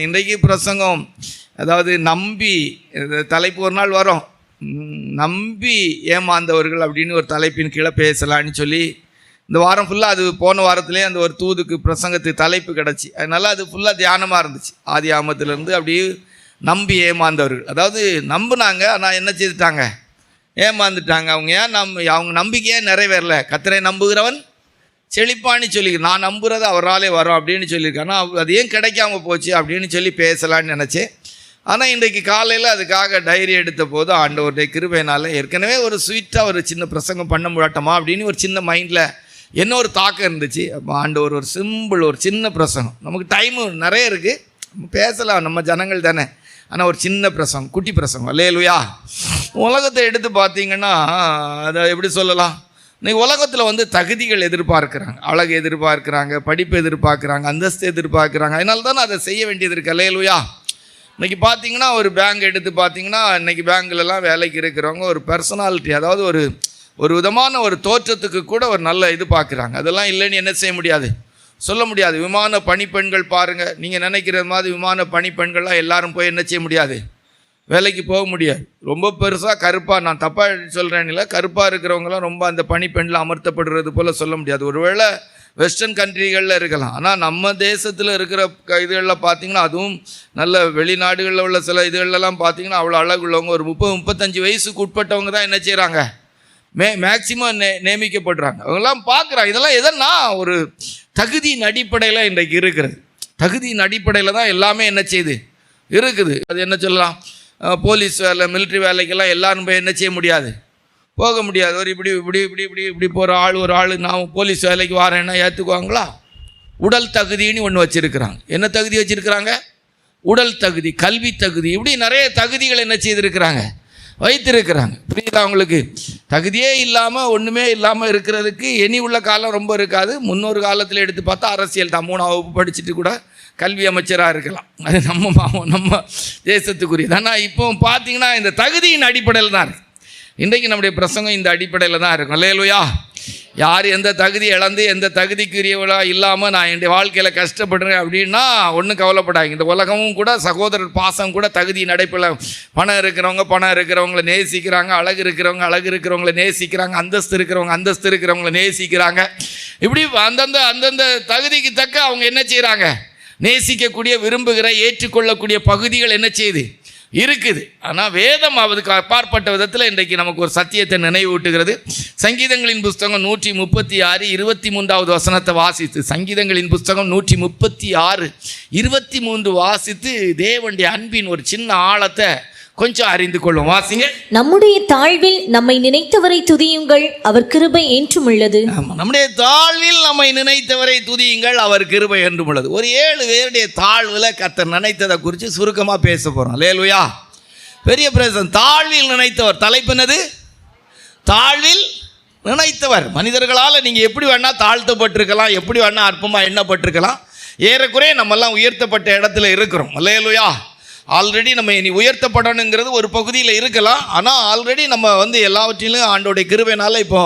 இன்றைக்கு பிரசங்கம், அதாவது நம்பி தலைப்பு ஒரு நாள் வரும், நம்பி ஏமாந்தவர்கள் அப்படின்னு ஒரு தலைப்பின் கீழே பேசலான்னு சொல்லி இந்த வாரம் ஃபுல்லாக, அது போன வாரத்துலேயே அந்த ஒரு தூதுக்கு பிரசங்கத்துக்கு தலைப்பு கிடச்சி, அதனால அது ஃபுல்லாக தியானமாக இருந்துச்சு. ஆதி ஆமத்திலேருந்து அப்படியே நம்பி ஏமாந்தவர்கள், அதாவது நம்பினாங்க ஆனால் என்ன செய்துட்டாங்க, ஏமாந்துட்டாங்க. அவங்க ஏன் அவங்க நம்பிக்கையே நிறைவேறல. கர்த்தரை நம்புகிறவன் செழிப்பான்னு சொல்லி, நான் நம்புறது அவராலே வரும் அப்படின்னு சொல்லியிருக்கேன். ஆனால் அது ஏன் கிடைக்காம போச்சு அப்படின்னு சொல்லி பேசலான்னு நினச்சேன். ஆனால் இன்றைக்கு காலையில் அதுக்காக டைரி எடுத்த போது ஆண்டவருடைய கிருபையினால் ஏற்கனவே ஒரு ஸ்வீட்டாக ஒரு சின்ன பிரசங்கம் பண்ண முடியாட்டமா அப்படின்னு ஒரு சின்ன மைண்டில் என்ன ஒரு தாக்கம் இருந்துச்சு. அப்போ ஆண்டவர் ஒரு சிம்பிள் ஒரு சின்ன பிரசங்கம், நமக்கு டைமு நிறைய இருக்குது, பேசலாம், நம்ம ஜனங்கள் தானே. ஆனால் ஒரு சின்ன பிரசங்கம், குட்டி பிரசங்கம். அல்லேலூயா. உலகத்தை எடுத்து பார்த்தீங்கன்னா அதை எப்படி சொல்லலாம், இன்றைக்கி உலகத்தில் தகுதிகள் எதிர்பார்க்குறாங்க, அழகு எதிர்பார்க்குறாங்க, படிப்பு எதிர்பார்க்குறாங்க, அந்தஸ்து எதிர்பார்க்குறாங்க. அதனால தானே அதை செய்ய வேண்டியது இருக்குது. அல்லேலூயா. இன்றைக்கி பார்த்தீங்கன்னா ஒரு பேங்க் எடுத்து பார்த்தீங்கன்னா, இன்றைக்கி பேங்க்லலாம் வேலைக்கு இருக்கிறவங்க ஒரு பர்சனாலிட்டி, அதாவது ஒரு விதமான ஒரு தோற்றத்துக்கு கூட ஒரு நல்ல இது பார்க்குறாங்க. அதெல்லாம் இல்லைன்னு என்ன செய்ய முடியாது, சொல்ல முடியாது. விமான பணிப்பெண்கள் பாருங்கள், நீங்கள் நினைக்கிற மாதிரி விமான பணிப்பெண்கள்லாம் எல்லாரும் போய் என்ன செய்ய முடியாது, வேலைக்கு போக முடியாது. ரொம்ப பெருசாக கருப்பாக, நான் தப்பாக சொல்கிறேன்ல, கருப்பாக இருக்கிறவங்களாம் ரொம்ப அந்த பணிப்பெண்ணில் அமர்த்தப்படுறது போல் சொல்ல முடியாது. ஒருவேளை வெஸ்டர்ன் கண்ட்ரிகளில் இருக்கலாம், ஆனால் நம்ம தேசத்தில் இருக்கிற இதுகளில் பார்த்திங்கன்னா, அதுவும் நல்ல வெளிநாடுகளில் உள்ள சில இதுகளெல்லாம் பார்த்திங்கன்னா அவ்வளோ அழகுள்ளவங்க, ஒரு 30-35 வயசுக்கு உட்பட்டவங்க தான் என்ன செய்கிறாங்க, மேக்சிமம் நியமிக்கப்படுறாங்க. அவங்கெல்லாம் பார்க்குறாங்க. இதெல்லாம் எதன்னா ஒரு தகுதியின் அடிப்படையில் இன்றைக்கு இருக்கிறது. தகுதியின் அடிப்படையில் தான் எல்லாமே என்ன செய்யுது இருக்குது. அது என்ன சொல்லலாம், போலீஸ் வேலை, மிலிட்ரி வேலைக்கெல்லாம் எல்லாரும் போய் என்ன செய்ய முடியாது, போக முடியாது. ஒரு இப்படி போகிற ஒரு ஆள் நான் போலீஸ் வேலைக்கு வரேன்னா ஏற்றுக்குவாங்களா? உடல் தகுதின்னு ஒன்று வச்சுருக்கிறாங்க. என்ன தகுதி வச்சுருக்கிறாங்க? உடல் தகுதி, கல்வி தகுதி, இப்படி நிறைய தகுதிகள் என்ன செய்திருக்கிறாங்க, வைத்திருக்கிறாங்க. புரியுதா உங்களுக்கு? தகுதியே இல்லாமல் ஒன்றுமே இல்லாமல் இருக்கிறதுக்கு இனி உள்ள காலம் ரொம்ப இருக்காது. முன்னொரு காலத்தில் எடுத்து பார்த்தா அரசியல் தான், 3ஆம் வகுப்பு படிச்சுட்டு கூட கல்வி அமைச்சராக இருக்கலாம். அது நம்ம தேசத்துக்குரியது. ஆனால் இப்போ பார்த்தீங்கன்னா இந்த தகுதியின் அடிப்படையில் தான் இருக்குது. இன்றைக்கு நம்முடைய பிரசங்கம் இந்த அடிப்படையில் தான் இருக்கும். அல்லேலூயா. யார் எந்த தகுதி இழந்து எந்த தகுதிக்குரியவளாக இல்லாமல் நான் என்னுடைய வாழ்க்கையில் கஷ்டப்படுறேன் அப்படின்னா ஒன்றும் கவலைப்படாங்க. இந்த உலகமும் கூட சகோதரர் பாசம் கூட தகுதியின் அடிப்படையில், பணம் இருக்கிறவங்கள நேசிக்கிறாங்க, அழகு இருக்கிறவங்கள நேசிக்கிறாங்க, அந்தஸ்து இருக்கிறவங்கள நேசிக்கிறாங்க. இப்படி அந்தந்த தகுதிக்கு தக்க அவங்க என்ன செய்கிறாங்க, நேசிக்கக்கூடிய, விரும்புகிற, ஏற்றுக்கொள்ளக்கூடிய பகுதிகள் என்ன செய்யுது இருக்குது. ஆனால் வேதம் அதுக்கு அப்பாற்பட்ட விதத்தில் இன்றைக்கு நமக்கு ஒரு சத்தியத்தை நினைவூட்டுகிறது. சங்கீதங்களின் புஸ்தகம் 136 23வது வசனத்தை வாசித்து, சங்கீதங்களின் புஸ்தகம் 136 23 வாசித்து தேவனுடைய அன்பின் ஒரு சின்ன ஆழத்தை கொஞ்சம் அறிந்து கொள்ளும். வாசிங்க. நம்முடைய தாழ்வில் நம்மை நினைத்தவரை துதியுங்கள், அவர் கிருபை என்றும் உள்ளது. நம்முடைய தாழ்வில் நம்மை நினைத்தவரை துதியுங்கள், அவர் கிருபை என்றும் உள்ளது. ஒரு 7 பேருடைய தாழ்வில் கர்த்தர் நினைத்ததை குறித்து சுருக்கமாக பேச போகிறோம். அல்லேலூயா. பெரிய பிரசன். தாழ்வில் நினைத்தவர். தலைப்பினது தாழ்வில் நினைத்தவர். மனிதர்களால் நீங்கள் எப்படி வேணால் தாழ்த்தப்பட்டிருக்கலாம், எப்படி வேணால் அற்பமாக எண்ணப்பட்டிருக்கலாம். ஏறக்குறைய நம்மெல்லாம் உயர்த்தப்பட்ட இடத்துல இருக்கிறோம். அல்லேலூயா. ஆல்ரெடி நம்ம இனி உயர்த்தப்படணுங்கிறது ஒரு பகுதியில் இருக்கலாம். ஆனால் ஆல்ரெடி நம்ம எல்லாவற்றிலும் ஆண்டோடைய கிருபையினால இப்போ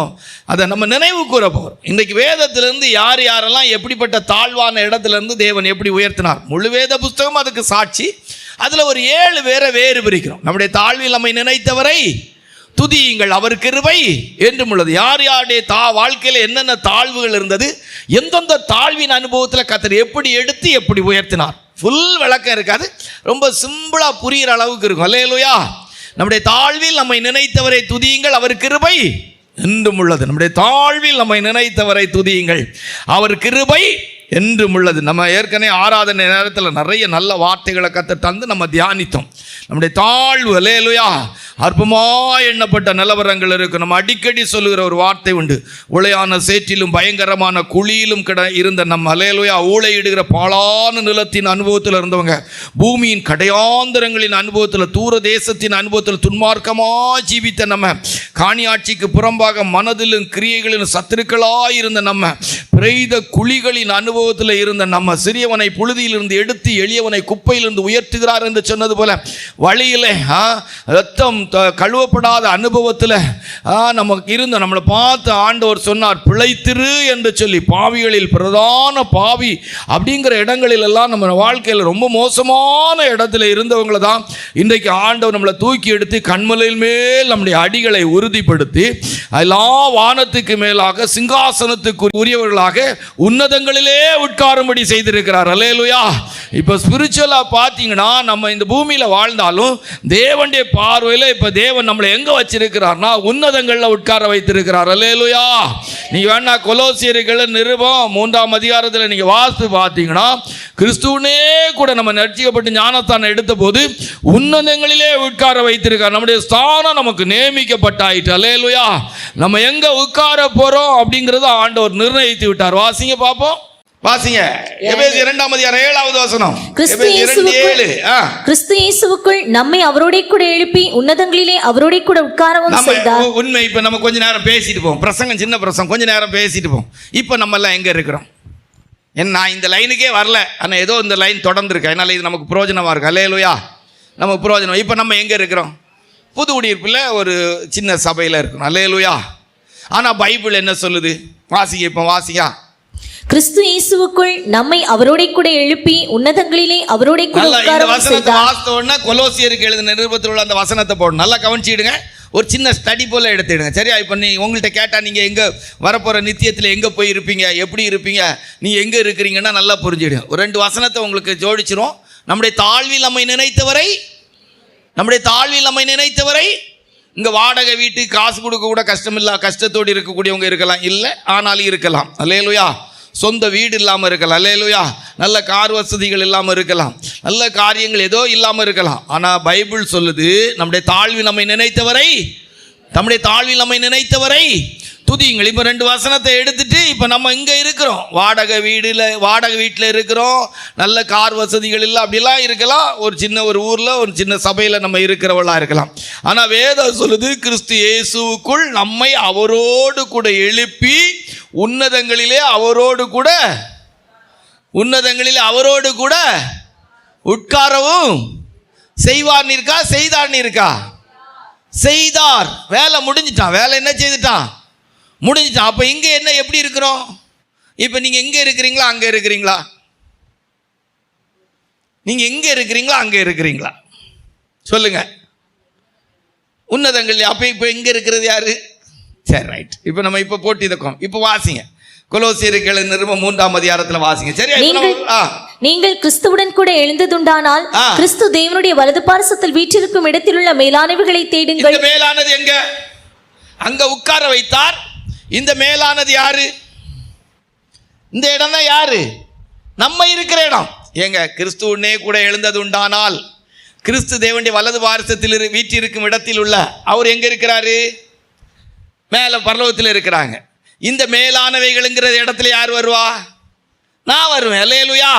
அதை நம்ம நினைவு கூற போகிறோம். இன்றைக்கு வேதத்திலிருந்து யாரெல்லாம் எப்படிப்பட்ட தாழ்வான இடத்துலேருந்து தேவன் எப்படி உயர்த்தினார், முழு வேத புஸ்தகம் அதுக்கு சாட்சி. அதில் ஒரு 7 பேரை வேறு பிரிக்கிறோம். நம்முடைய தாழ்வில் நம்மை நினைத்தவரை துதியுங்கள், அவர் கிருபை என்றும் உள்ளது. யாருடைய வாழ்க்கையில் என்னென்ன தாழ்வுகள் இருந்தது, எந்தெந்த தாழ்வின் அனுபவத்தில் கர்த்தர் எப்படி எடுத்து எப்படி உயர்த்தினார், ஃபுல் விளக்கம் இருக்காது, ரொம்ப சிம்பிளாக புரிகிற அளவுக்கு இருக்கும். அல்லேலூயா. நம்முடைய தாழ்வில் நம்மை நினைத்தவரை துதியுங்கள், அவர் கிருபை என்றும் உள்ளது. நம்முடைய தாழ்வில் நம்மை நினைத்தவரை துதியுங்கள், அவர் கிருபை என்றும் உள்ளது. நம்ம ஏற்கனவே ஆராதனை நேரத்தில் நிறைய நல்ல வார்த்தைகளை தந்து நம்ம தியானித்தோம். நம்முடைய தாழ்வு, அல்லேலூயா, அற்பமாக எண்ணப்பட்ட நிலவரங்கள் இருக்குது. நம்ம அடிக்கடி சொல்லுகிற ஒரு வார்த்தை உண்டு, உளையான சேற்றிலும் பயங்கரமான குழியிலும் இருந்த நம்ம, அல்லேலூயா, ஊழையிடுகிற பாழான நிலத்தின் அனுபவத்தில் இருந்தவங்க, பூமியின் கடையாந்தரங்களின் அனுபவத்தில், தூர தேசத்தின் அனுபவத்தில் துன்மார்க்கமாக ஜீவித்த நம்ம, காணியாட்சிக்கு புறம்பாக மனதிலும் கிரியைகளிலும் சத்துருக்களாக இருந்த நம்ம, பிரேத குழிகளின் அனுபவத்தில் இருந்த நம்ம சிறியவனை புழுதியிலிருந்து எடுத்து எளியவனை குப்பையிலிருந்து உயர்த்துகிறார் என்று சொன்னது போல வழியிலே ரத்தம் கழுவப்படாத அனுபவத்தில் நமக்கு இருந்த நம்மளை பார்த்து ஆண்டவர் சொன்னார், பிழைத்திரு என்று சொல்லி. பாவிகளில் பிரதான பாவி அப்படிங்கிற இடங்களில் எல்லாம் நம்ம வாழ்க்கையில் ரொம்ப மோசமான இடத்துல இருந்தவங்களை தான் இன்றைக்கு ஆண்டவர் நம்மளை தூக்கி எடுத்து கண்மலையில் மேல் நம்முடைய அடிகளை உறுதிப்படுத்தி எல்லாம் வானத்துக்கு மேலாக சிங்காசனத்துக்கு உரியவர்களாக உன்னதங்களிலே உட்காரும்படி செய்திருக்கிறார். அல்லேலூயா. இப்போ ஸ்பிரிச்சுவலா பார்த்தீங்கன்னா நம்ம இந்த பூமியில் வாழ்ந்தாலும் தேவனுடைய பார்வையில் இப்போ தேவன் நம்மளை எங்கே வச்சிருக்கிறார்னா உன்னதங்களில் உட்கார வைத்திருக்கிறார். அல்லேலூயா. நீங்கள் வேணா கொலோசியர்கள் நிருபம் 3ஆம் அதிகாரத்தில் நீங்கள் வாசித்து பார்த்தீங்கன்னா கிறிஸ்துவனே கூட நம்ம ரட்சிக்கப்பட்டு ஞானஸ்தானம் எடுத்த போது உன்னதங்களிலே உட்கார வைத்திருக்கார். நம்முடைய ஸ்தானம் நமக்கு நியமிக்கப்பட்டாயிற்று. அல்லேலூயா. நம்ம எங்கே உட்கார போகிறோம் அப்படிங்கிறத ஆண்டவர் நிர்ணயித்து விட்டார். வாசிங்க பார்ப்போம். வாசிங்க. எபேசியர் 2ஆம் அதிகாரம் 7வது வசனம். கிறிஸ்து இயேசுவுக்குள் நம்மை அவரோட கூட எழுப்பி உன்னதங்களிலே அவரோட கூட உட்காரவும் செய்தார். உண்மை. இப்ப நம்ம கொஞ்ச நேரம் பேசிட்டு போவோம். பிரசங்கம் சின்ன பிரசங்கம், கொஞ்ச நேரம் பேசிட்டு போவோம். இப்ப நம்ம எல்லாம் எங்க இருக்கிறோம்? நான் இந்த லைனுக்கே வரல, ஆனால் ஏதோ இந்த லைன் தொடர்ந்து இருக்கேன். அதனால இது நமக்கு பிரயோஜனமா இருக்கு. அல்லேலூயா. நமக்கு பிரயோஜனம். இப்ப நம்ம எங்க இருக்கிறோம்? புது குடியிருப்புல ஒரு சின்ன சபையில இருக்கணும். அல்லேலூயா. ஆனா பைபிள் என்ன சொல்லுது? வாசிங்க. இப்ப வாசிங்க. கிறிஸ்து இயேசுவுக்குள் நம்மை அவரோட கூட எழுப்பி உன்னதங்களிலே அவரோட கூட உட்காரவும் செய்தார். வாஸ்தவம்னா கொலோசியருக்கு எழுதின நிருபத்தில் உள்ள அந்த வசனத்தை போடணும். நல்லா கவனிச்சிடுங்க. ஒரு சின்ன ஸ்டடி போல எடுத்துடுங்க. சரியா? இப்போ நீ உங்கள்கிட்ட கேட்டால் நீங்கள் எங்கே வரப்போகிற நித்தியத்தில் எங்கே போய் இருப்பீங்க, எப்படி இருப்பீங்க, நீங்கள் எங்கே இருக்கிறீங்கன்னா நல்லா புரிஞ்சிடுங்க. ஒரு 2 வசனத்தை உங்களுக்கு ஜோடிச்சிரும். நம்முடைய தாழ்வில் நம்மை நினைத்தவரை இங்கே வாடகை வீட்டுக்கு காசு கொடுக்க கூட கஷ்டத்தோடு இருக்கக்கூடியவங்க இருக்கலாம், இல்லை ஆனாலும் இருக்கலாம். அல்லேலூயா. சொந்த வீடு இல்லாமல் இருக்கலாம். அல்லேலூயா. நல்ல கார் வசதிகள் இல்லாமல் இருக்கலாம், நல்ல காரியங்கள் ஏதோ இல்லாமல் இருக்கலாம். ஆனால் பைபிள் சொல்லுது நம்முடைய தாழ்வில் நம்மை நினைத்தவரை துதியுங்கள். இப்போ 2 வசனத்தை எடுத்துட்டு இப்போ நம்ம இங்கே இருக்கிறோம், வாடகை வீட்டில் இருக்கிறோம், நல்ல கார் வசதிகள் இல்லை, அப்படிலாம் இருக்கலாம். ஒரு ஊரில் ஒரு சின்ன சபையில் நம்ம இருக்கிறவளாக இருக்கலாம். ஆனால் வேதம் சொல்லுது கிறிஸ்து இயேசுவுக்குள் நம்மை அவரோடு கூட எழுப்பி உன்னதங்களிலே அவரோடு கூட உட்காரவும் செய்வார். இருக்கா? செய்தார் இருக்கா? செய்தார். வேலை முடிஞ்சிட்டான். வேலை என்ன செய்துட்டான்? முடிஞ்சிட்டான். அப்போ இங்கே என்ன எப்படி இருக்கிறோம்? இப்போ நீங்கள் எங்கே இருக்கிறீங்களா அங்கே இருக்கிறீங்களா? நீங்கள் எங்கே இருக்கிறீங்களா அங்கே இருக்கிறீங்களா? சொல்லுங்க. உன்னதங்கள். அப்போ இப்போ எங்கே இருக்கிறது யாரு? சரி, ரைட். இப்போ நம்ம இப்போ போட்டி இருக்கோம். இப்போ வாசிங்க. கொலோசியர்கள் நிருபம் 3ஆம் அதிகாரத்தில் வாசிங்க. சரியா? நீங்கள் கிறிஸ்துவுடன் கூட எழுந்ததுண்டானால் கிறிஸ்து தேவனுடைய வலது பார்சத்தில் வீற்றிருக்கும் இடத்தில் உள்ள மேலானவைகளை தேடுங்கள். இந்த மேலானது எங்க? அங்க உட்கார வைத்தார். இந்த மேலானது யாரு? இந்த இடம் தான் யாரு? நம்ம இருக்கிற இடம். ஏங்க, கிறிஸ்துவுடனே கூட எழுந்தது உண்டானால் கிறிஸ்து தேவனுடைய வலது பார்சத்தில் வீற்றிருக்கும் இடத்தில் உள்ள அவர் எங்க இருக்கிறாரு? மேல பரலோகத்தில் இருக்கிறாங்க. இந்த மேலானவைகள்ங்கிற இடத்துல யார் வருவா? நான் வருவேன். அல்லேலூயா.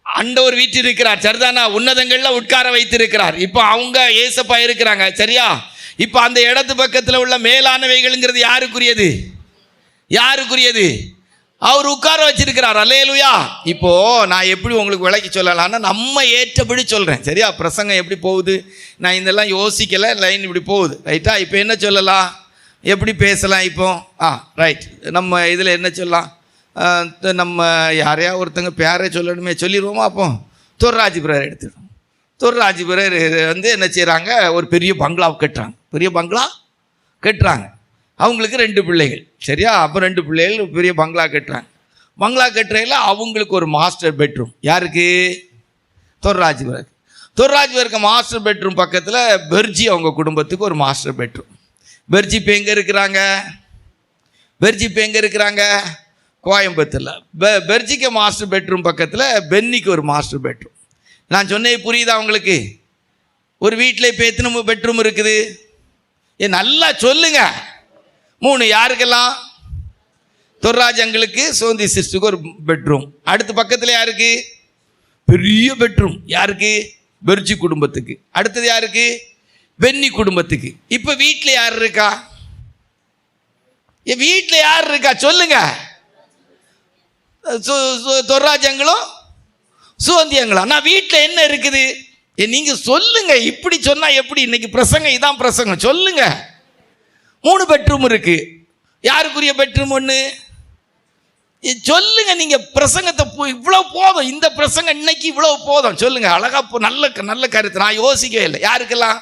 ஆண்டவர் வீட்டில் இருக்கிறார். சரிதானா? உன்னதங்கள்ல உட்கார வைத்திருக்கிறார். இப்போ அவங்க ஏசப்பா இருக்கிறாங்க. சரியா? இப்போ அந்த இடத்து பக்கத்தில் உள்ள மேலானவைகள்ங்கிறது யாருக்குரியது? அவர் உட்கார வச்சிருக்கிறார். அல்லேலூயா. இப்போ நான் எப்படி உங்களுக்கு விளக்கி சொல்லலாம்னா நம்ம ஏற்றபடி சொல்றேன். சரியா? பிரசங்கம் எப்படி போகுது நான் இதெல்லாம் யோசிக்கல, லைன் இப்படி போகுது. ரைட்டா? இப்போ என்ன சொல்லலாம், எப்படி பேசலாம்? இப்போ ரைட். நம்ம இதில் என்ன சொல்லலாம்? நம்ம யாரையா ஒருத்தங்க பேரை சொல்லணுமே, சொல்லிடுவோமா? அப்போ தொர்ராஜி பிரதர் எடுத்துடுவோம். தொர்ராஜி பிரதர் என்ன செய்கிறாங்க? ஒரு பெரிய பங்களா கட்டுறாங்க. அவங்களுக்கு 2 பிள்ளைகள். சரியா? அப்போ 2 பிள்ளைகள் பெரிய பங்களா கட்டுறாங்க. பங்களா கட்டுறையில் அவங்களுக்கு ஒரு மாஸ்டர் பெட்ரூம். யாருக்கு? தொர்ராஜி பிரதருக்கு மாஸ்டர் பெட்ரூம் பக்கத்தில் பெர்ஜி அவங்க குடும்பத்துக்கு ஒரு மாஸ்டர் பெட்ரூம். பெர்ஜி இப்போ எங்கே இருக்கிறாங்க? கோயம்புத்தூரில். பெர்ஜிக்கு மாஸ்டர் பெட்ரூம் பக்கத்தில் பென்னிக்கு ஒரு மாஸ்டர் பெட்ரூம். நான் சொன்னேன், புரியுதா உங்களுக்கு? ஒரு வீட்டில் இப்போ எத்தனை பெட்ரூம் இருக்குது? நல்லா சொல்லுங்க. 3. யாருக்கெல்லாம்? தொர்ராஜ் அங்களுக்கு, சோந்தி சிஸ்டருக்கு ஒரு பெட்ரூம். அடுத்த பக்கத்தில் யாருக்கு? பெரிய பெட்ரூம். யாருக்கு? பெர்ஜி குடும்பத்துக்கு. அடுத்தது யாருக்கு? பென்னி குடும்பத்துக்கு. இப்போ வீட்டில் யார் இருக்கா? சொல்லுங்க. தொர்ராஜங்களும் சுவந்தியங்களும். நான் வீட்டில் என்ன இருக்குது நீங்கள் சொல்லுங்க. இப்படி சொன்னால் எப்படி? இன்னைக்கு பிரசங்கம் இதான் பிரசங்கம். சொல்லுங்க. 3 பெட்ரூம் இருக்கு. யாருக்குரிய பெட்ரூம் 1? சொல்லுங்க. நீங்க பிரசங்கத்தை இவ்வளவு போதும். இந்த பிரசங்கம் இன்னைக்கு இவ்வளவு போதும். சொல்லுங்க. அழகா நல்ல நல்ல கருத்து. நான் யோசிக்கவே இல்லை. யாருக்கெல்லாம்?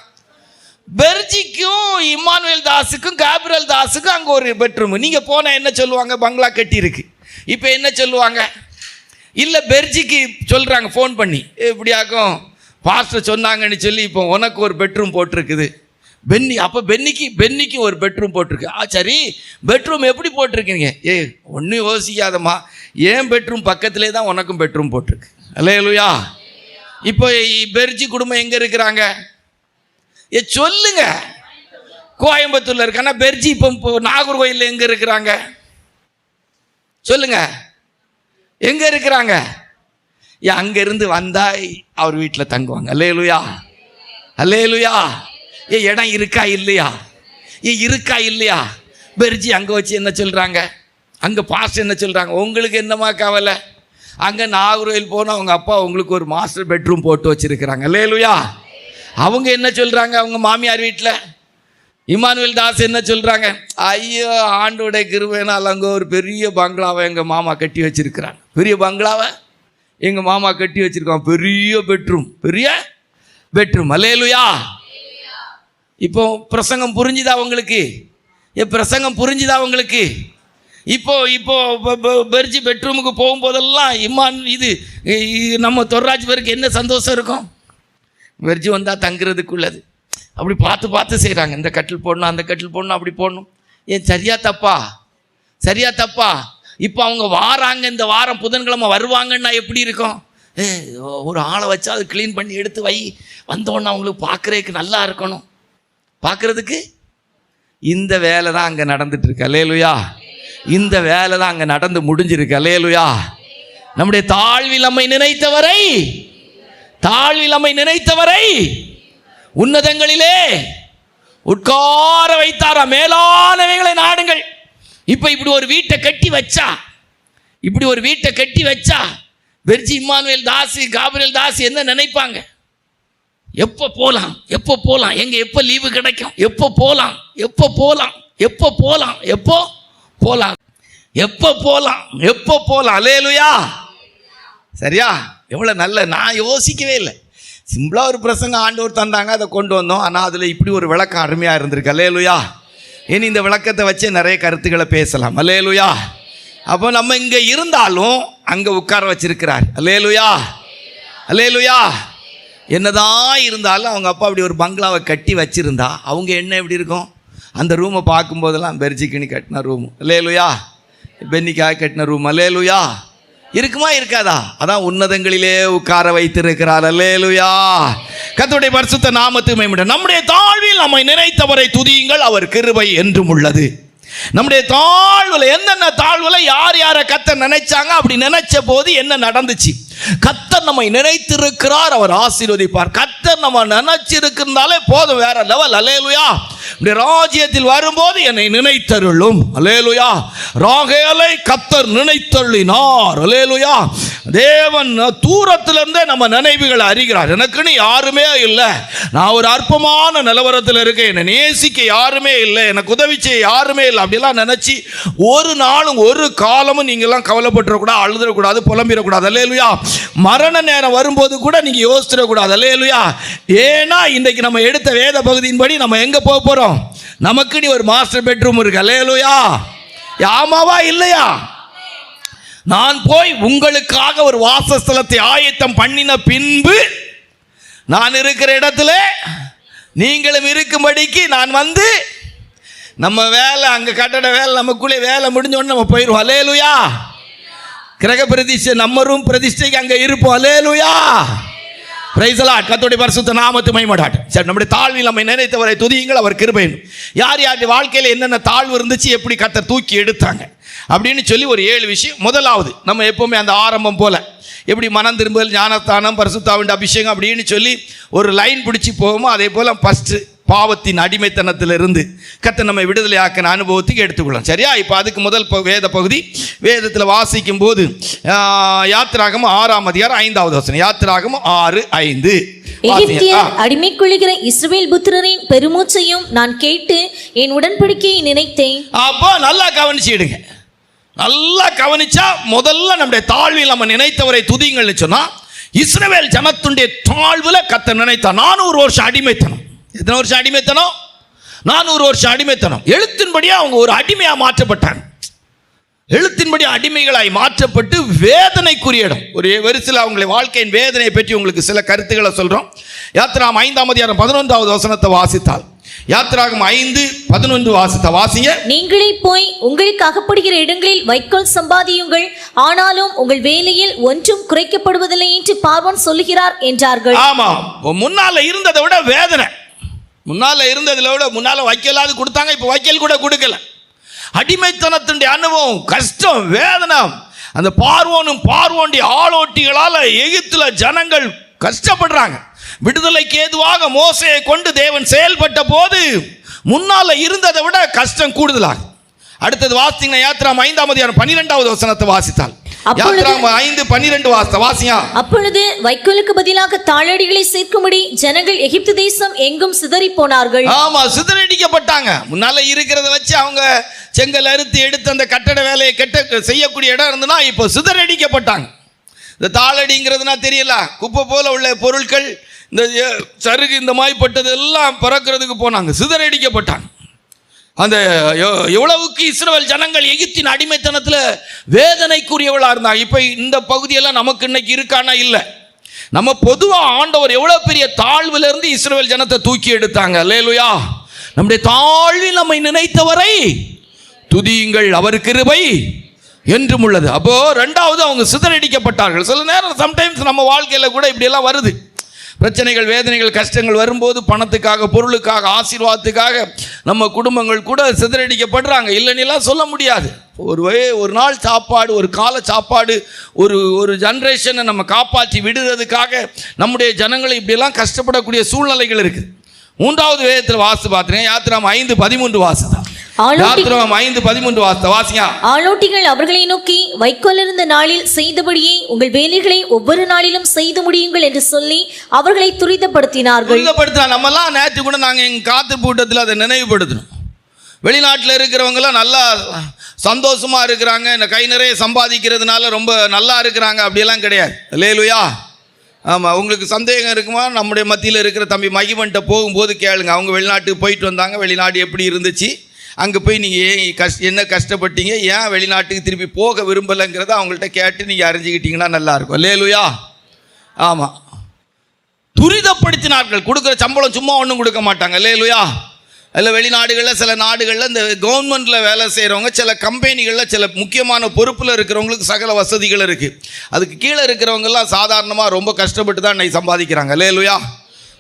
பெர்ஜிக்கும் இம்மானுவேல் தாஸுக்கும் காபிரியல் தாஸுக்கும் அங்கே ஒரு பெட்ரூம். நீங்கள் போனால் என்ன சொல்லுவாங்க? பங்களா கட்டி இருக்கு. இப்போ என்ன சொல்லுவாங்க? இல்லை, பெர்ஜிக்கு சொல்கிறாங்க ஃபோன் பண்ணி, இப்படியாக்கும் பாஸ்டர் சொன்னாங்கன்னு சொல்லி இப்போ உனக்கு ஒரு பெட்ரூம் போட்டிருக்குது பென்னி. அப்போ பென்னிக்கு ஒரு பெட்ரூம் போட்டிருக்கு. சரி, பெட்ரூம் எப்படி போட்டிருக்கீங்க? ஒன்றும் யோசிக்காதம்மா, ஏன் பெட்ரூம் பக்கத்திலே தான் உனக்கும் பெட்ரூம் போட்டிருக்கு. அல்லேலூயா. இப்போ பெர்ஜி குடும்பம் எங்கே இருக்கிறாங்க? சொல்லுங்க. கோயம்புத்தூர்ல இருக்கானா? பெர்ஜி இப்போ நாகர்கோயிலில் எங்கே இருக்கிறாங்க? சொல்லுங்க. எங்கே இருக்கிறாங்க? அங்கேருந்து வந்தா அவர் வீட்டில் தங்குவாங்க. அல்லேலூயா, அல்லேலூயா. இடம் இருக்கா இல்லையா? இருக்கா இல்லையா? பெர்ஜி அங்கே வச்சு என்ன சொல்கிறாங்க? அங்கே பாஸ்டர் என்ன சொல்கிறாங்க? உங்களுக்கு என்னமா கவலை? அங்கே நாகர்கோயில் போனால் அவங்க அப்பா உங்களுக்கு ஒரு மாஸ்டர் பெட்ரூம் போட்டு வச்சுருக்கிறாங்க. அல்லேலூயா. அவங்க என்ன சொல்கிறாங்க? அவங்க மாமியார் வீட்டில் இம்மானுவேல் தாஸ் என்ன சொல்கிறாங்க? ஐயோ, ஆண்டோடைய கிருபையினால் அங்கே ஒரு பெரிய பங்களாவை எங்கள் மாமா கட்டி வச்சிருக்கிறாங்க. பெரிய பங்களாவை எங்கள் மாமா கட்டி வச்சிருக்காங்க. பெரிய பெட்ரூம். அல்லேலூயா. இப்போ பிரசங்கம் புரிஞ்சுதா உங்களுக்கு? பிரசங்கம் புரிஞ்சுதா உங்களுக்கு? இப்போ பெர்ஜி பெட்ரூமுக்கு போகும்போதெல்லாம் இது நம்ம தொர்ராஜ் பேருக்கு என்ன சந்தோஷம் இருக்கும்? பெர்ஜி வந்தால் தங்குறதுக்குள்ளது அப்படி பார்த்து செய்கிறாங்க. இந்த கட்டில் போடணும், அந்த கட்டில் போடணும், அப்படி போடணும். சரியா தப்பா? இப்போ அவங்க வாராங்க, இந்த வாரம் புதன்கிழமை வருவாங்கன்னா எப்படி இருக்கும்? ஒரு ஆளை வச்சா அது க்ளீன் பண்ணி எடுத்து வை, வந்தோடனே அவங்களுக்கு பார்க்குறதுக்கு நல்லா இருக்கணும். பார்க்குறதுக்கு இந்த வேலை தான் அங்கே நடந்துட்டு இருக்கு. அல்லேலூயா. இந்த வேலை தான் அங்கே நடந்து முடிஞ்சிருக்கு. அல்லேலூயா. நம்முடைய தாழ்வில் நம்மை நினைத்தவரை உன்னதங்களிலே உட்கார வைத்தாரா. மேலானவைகளை நாடுங்கள். இப்போ இப்படி ஒரு வீட்டை கட்டி வச்சா பெர்ஜி, இம்மானுவேல் தாஸ், காபிரியல் தாஸ் என்ன நினைப்பாங்க? எப்போ போகலாம், எங்க எப்போ லீவு கிடைக்கும், எப்போ போகலாம். அல்லேலூயா. சரியா? எவ்வளோ நல்ல. நான் யோசிக்கவே இல்லை. சிம்பிளாக ஒரு பிரசங்கம் ஆண்டவர் தந்தாங்க, அதை கொண்டு வந்தோம். ஆனால் அதில் இப்படி ஒரு விளக்கம் அருமையாக இருந்திருக்கு. அல்லேலூயா. இனி இந்த விளக்கத்தை வச்சு நிறைய கருத்துக்களை பேசலாம். அல்லேலூயா. அப்போ நம்ம இங்கே இருந்தாலும் அங்கே உட்கார வச்சிருக்கிறார். அல்லேலூயா, அல்லேலூயா. என்னதான் இருந்தாலும் அவங்க அப்பா அப்படி ஒரு பங்களாவை கட்டி வச்சிருந்தா அவங்க என்ன எப்படி இருக்கும்? அந்த ரூமை பார்க்கும்போதெல்லாம் பெர்ஜிக்கினி கட்டின ரூம், அல்லேலூயா, பென்னிக்காக கட்டின ரூம், அல்லேலூயா, இருக்குமா இருக்காதா? அதான் உன்னதங்களிலே உட்கார வைத்திருக்கிறார். அல்லேலூயா. கர்த்தருடைய பரிசுத்த நாமத்துக்கு மகிமை. நம்முடைய தாழ்வில் நம்மை நினைத்தவரை துதியுங்கள், அவர் கிருபை என்றும் உள்ளது. நம்முடைய தாழ்வுல என்னென்ன தாழ்வுல யாரை கர்த்தர் நினைச்சாங்க, அப்படி நினைச்ச போது என்ன நடந்துச்சு? கர்த்தர் நம்மை நினைத்திருக்கிறார், அவர் ஆசீர்வதிப்பார். கர்த்தர் நம்ம நினைச்சிருக்கிறதாலே போதும், வேற லெவல். அல்லேலூயா. ராஜ்யத்தில் வரும்போது என்னை நினைத்தருளும். அல்லேலூயா. ராகேலை கர்த்தர் நினைத்தருளினார். அல்லேலூயா. தேவன் தூரத்திலிருந்தே நம்ம நினைவுகளை அறிகிறார். எனக்குன்னு யாருமே இல்லை, நான் ஒரு அற்பமான நிலவரத்தில் இருக்கேன், என்னை நேசிக்க யாருமே இல்லை, எனக்கு உதவி செய்ய யாருமே இல்லை, அப்படிலாம் நினைச்சு ஒரு நாளும் ஒரு காலமும் நீங்கள்லாம் கவலைப்பட்டுறக்கூடாது, அழுதுறக்கூடாது, புலம்பிடக்கூடாது. அல்லேலூயா. மரண நேரம் வரும்போது கூட நீங்க யோசிச்சிடக்கூடாது. அல்லேலூயா. ஏன்னா இன்றைக்கு நம்ம எடுத்த வேத பகுதியின்படி நம்ம எங்க போக போறோம்? நமக்கு ஒரு மாஸ்டர் பெட்ரூம் இருக்கு. அல்லேலூயா. ஆமாவா இல்லையா? நான் போய் உங்களுக்காக ஒரு வாசஸ்தலத்தை ஆயத்தம் பண்ணின பின்பு நான் இருக்கிற இடத்துல நீங்களும் இருக்கும்படிக்கு நான் வந்து, நம்ம வேலை அங்கே கட்டட வேலை நமக்குள்ளே வேலை முடிஞ்சோன்னு நம்ம போயிடுவோம். அல்லேலூயா. கிரக பிரதிஷ்டை நம்ம ரூம் பிரதிஷ்டைக்கு அங்கே இருப்போம். அல்லேலூயா. Praise the Lord. கர்த்தருடைய பரிசுத்த நாமத்துக்கு மகிமையுண்டாகட்டும். சரி, நம்முடைய தாழ்வில் நம்மை நினைத்தவரை துதியுங்கள், அவர் கிருபை. யார் வாழ்க்கையில் என்னென்ன தாழ்வு இருந்துச்சு, எப்படி கர்த்தர் தூக்கி எடுத்தாங்க அப்படின்னு சொல்லி ஒரு 7 விஷயம். முதலாவது, நம்ம எப்பவுமே அந்த ஆரம்பம் போல எப்படி மனம் திரும்புதல், ஞானஸ்தானம், பரிசுத்தாவின் அபிஷேகம் அப்படின்னு சொல்லி ஒரு லைன் பிடிச்சி போவோமோ, அதே போல் ஃபஸ்ட்டு பாவத்தின் அடிமைத்தனத்திலிருந்து கர்த்தர் நம்மை விடுதலையாக்கின அனுபவத்துக்கு எடுத்துக்கொள்ளலாம். சரியா? இப்போ அதுக்கு முதல் வேத பகுதி வேதத்தில் வாசிக்கும் போது யாத்திராகமம் 6ஆம் அதிகாரம் 5வது வசனம். யாத்திராகமம் 6:5. எகிப்தியர் அடிமைக்குள்ளுகிற இஸ்ரவேல் புத்திரரின் பெருமூச்சையும் நான் கேட்டு என் உடன்படிக்கையை நினைத்தேன். அப்போ நல்லா கவனிச்சிடுங்க. நல்லா கவனிச்சா முதல்ல நம்முடைய தாழ்வில் நம்ம நினைத்தவரை துதிங்கள்னு சொன்னா, இஸ்ரவேல் ஜனத்துடைய தாழ்வுல கர்த்தர் நினைத்தார். 400 வருஷம் அடிமைத்தனம். எத்தனை வருஷம் அடிமைத்தனம்? 400 வருஷம் அடிமைத்தனம். எழுத்தின்படியே அவங்க ஒரு அடிமையா மாற்றப்பட்டாங்க. எழுத்தின்படி அடிமைகளாய் மாற்றப்பட்டு வேதனைக்குரிய இடம். ஒரு வரிசையில் அவங்களுடைய வாழ்க்கையின் வேதனையை பற்றி உங்களுக்கு சில கருத்துக்களை சொல்றோம். யாத்திராகமம் 5ஆம் அதிகாரம் 11வது வசனத்தை வாசித்தால், யாத்திராகமம் 5:11 வாசிங்க. நீங்களே போய் உங்களுக்கு அகப்படுகிற இடங்களில் வைக்கோல் சம்பாதியுங்கள், ஆனாலும் உங்கள் வேலையில் ஒன்றும் குறைக்கப்படுவதில்லை என்று பார்வோன் சொல்லுகிறார் என்றார்கள். ஆமா, முன்னால இருந்ததை விட வேதனை, முன்னால இருந்ததில் விட முன்னால வைக்கலாது கொடுத்தாங்க, இப்போ வைக்கல் கூட கொடுக்கல. அடிமைத்தனத்தினுடைய அனுபவம், கஷ்டம், வேதனை. அந்த பார்வோனுடைய ஆளோட்டிகளால் எகிப்துல ஜனங்கள் கஷ்டப்படுறாங்க. விடுதலைக்கு ஏதுவாக மோசேயை கொண்டு தேவன் செயல்பட்ட போது முன்னால இருந்ததை விட கஷ்டம் கூடுதலாக. அடுத்தது வாசிங்க. யாத்திராகமம் 5ஆம் அதிகாரம் 12வது வசனத்தை வாசித்தால், யாத்திராகமம் 5:12 வாசிங்க. அப்பொழுது வைக்கோலுக்கு பதிலாக தாளடிகளை சேர்க்கும்படி ஜனங்கள் எகிப்து தேசம் எங்கும் சிதறி போனார்கள். ஆமா, சிதறடிக்கப்பட்டாங்க. முன்னால இருக்கிறத வச்சு அவங்க செங்கல் அறுத்து எடுத்து அந்த கட்டட வேலையை செய்யக்கூடிய இடம் இருந்ததுன்னா இப்போ சிதறடிக்கப்பட்டாங்க. இந்த தாளடிங்கிறதுனா தெரியல, குப்பை போல உள்ள பொருட்கள், இந்த சருகு இந்த மாதிரி பட்டது எல்லாம் பறக்கிறதுக்கு போனாங்க, சிதறடிக்கப்பட்டாங்க. அந்த எவ்வளவுக்கு இஸ்ரவேல் ஜனங்கள் எகிப்தின் அடிமைத்தனத்தில் வேதனைக்குரியவளா இருந்தாங்க. இப்போ இந்த பகுதியெல்லாம் நமக்கு இன்னைக்கு இருக்கானா? இல்லை. நம்ம பொதுவாக ஆண்டவர் எவ்வளோ பெரிய தாழ்வுல இருந்து இஸ்ரவேல் ஜனத்தை தூக்கி எடுத்தாங்க. அல்லேலூயா. நம்முடைய தாழ்வில் நம்மை நினைத்தவரை துதியுங்கள், அவர் கிருபை என்றும் உள்ளது. அப்போ ரெண்டாவது அவங்க சிதறடிக்கப்பட்டார்கள். சில நேரம் சம்டைம்ஸ் நம்ம வாழ்க்கையில் கூட இப்படியெல்லாம் வருது. பிரச்சனைகள், வேதனைகள், கஷ்டங்கள் வரும்போது பணத்துக்காக, பொருளுக்காக, ஆசீர்வாதத்துக்காக நம்ம குடும்பங்கள் கூட சிதறடிக்கப்படுறாங்க. இல்லைன்னெல்லாம் சொல்ல முடியாது. ஒரு நாள் சாப்பாடு, ஒரு கால சாப்பாடு, ஒரு ஜென்ரேஷனை நம்ம காப்பாற்றி விடுறதுக்காக நம்முடைய ஜனங்களை இப்படியெல்லாம் கஷ்டப்படக்கூடிய சூழ்நிலைகள் இருக்குது. மூன்றாவது வேதத்தில் வாசி பார்த்தீங்கன்னா யாத்திராகமம் 5:13 வாசிதான். யாத்திராகமம் 5:13 வாசிங்க. ஆளோட்டிகள் அவர்களை நோக்கி, வைக்கோல் இருந்த நாளில் செய்தபடியே உங்கள் வேலைகளை ஒவ்வொரு நாளிலும் செய்து முடியுங்கள் என்று சொல்லி அவர்களை துரிதப்படுத்தினார்கள். நம்மலாம் நேற்று கூட நாங்கள் எங்கள் காத்து கூட்டத்தில் அதை நினைவுபடுத்தணும். வெளிநாட்டில் இருக்கிறவங்களாம் நல்லா சந்தோஷமா இருக்கிறாங்க, இந்த கை நிறைய சம்பாதிக்கிறதுனால ரொம்ப நல்லா இருக்கிறாங்க, அப்படியெல்லாம் கிடையாது. அல்லேலூயா. ஆமாம், உங்களுக்கு சந்தேகம் இருக்குமா? நம்முடைய மத்தியில் இருக்கிற தம்பி மகிமன்ட்ட போகும்போது கேளுங்க. அவங்க வெளிநாட்டுக்கு போயிட்டு வந்தாங்க, வெளிநாடு எப்படி இருந்துச்சு, அங்கே போய் நீங்கள் என்ன கஷ்டப்பட்டீங்க, ஏன் வெளிநாட்டுக்கு திருப்பி போக விரும்பலைங்கிறத அவங்கள்ட்ட கேட்டு நீங்கள் அறிஞ்சிக்கிட்டீங்கன்னா நல்லாயிருக்கும். அல்லேலூயா. ஆமாம், துரிதப்படுத்தினார்கள். கொடுக்குற சம்பளம் சும்மா ஒன்றும் கொடுக்க மாட்டாங்க. அல்லேலூயா. இல்லை, வெளிநாடுகளில் சில நாடுகளில் இந்த கவர்மெண்ட்டில் வேலை செய்கிறவங்க, சில கம்பெனிகளில் சில முக்கியமான பொறுப்பில் இருக்கிறவங்களுக்கு சகல வசதிகள் இருக்குது. அதுக்கு கீழே இருக்கிறவங்கெல்லாம் சாதாரணமாக ரொம்ப கஷ்டப்பட்டு தான் இன்னைக்கு சம்பாதிக்கிறாங்க. அல்லேலூயா.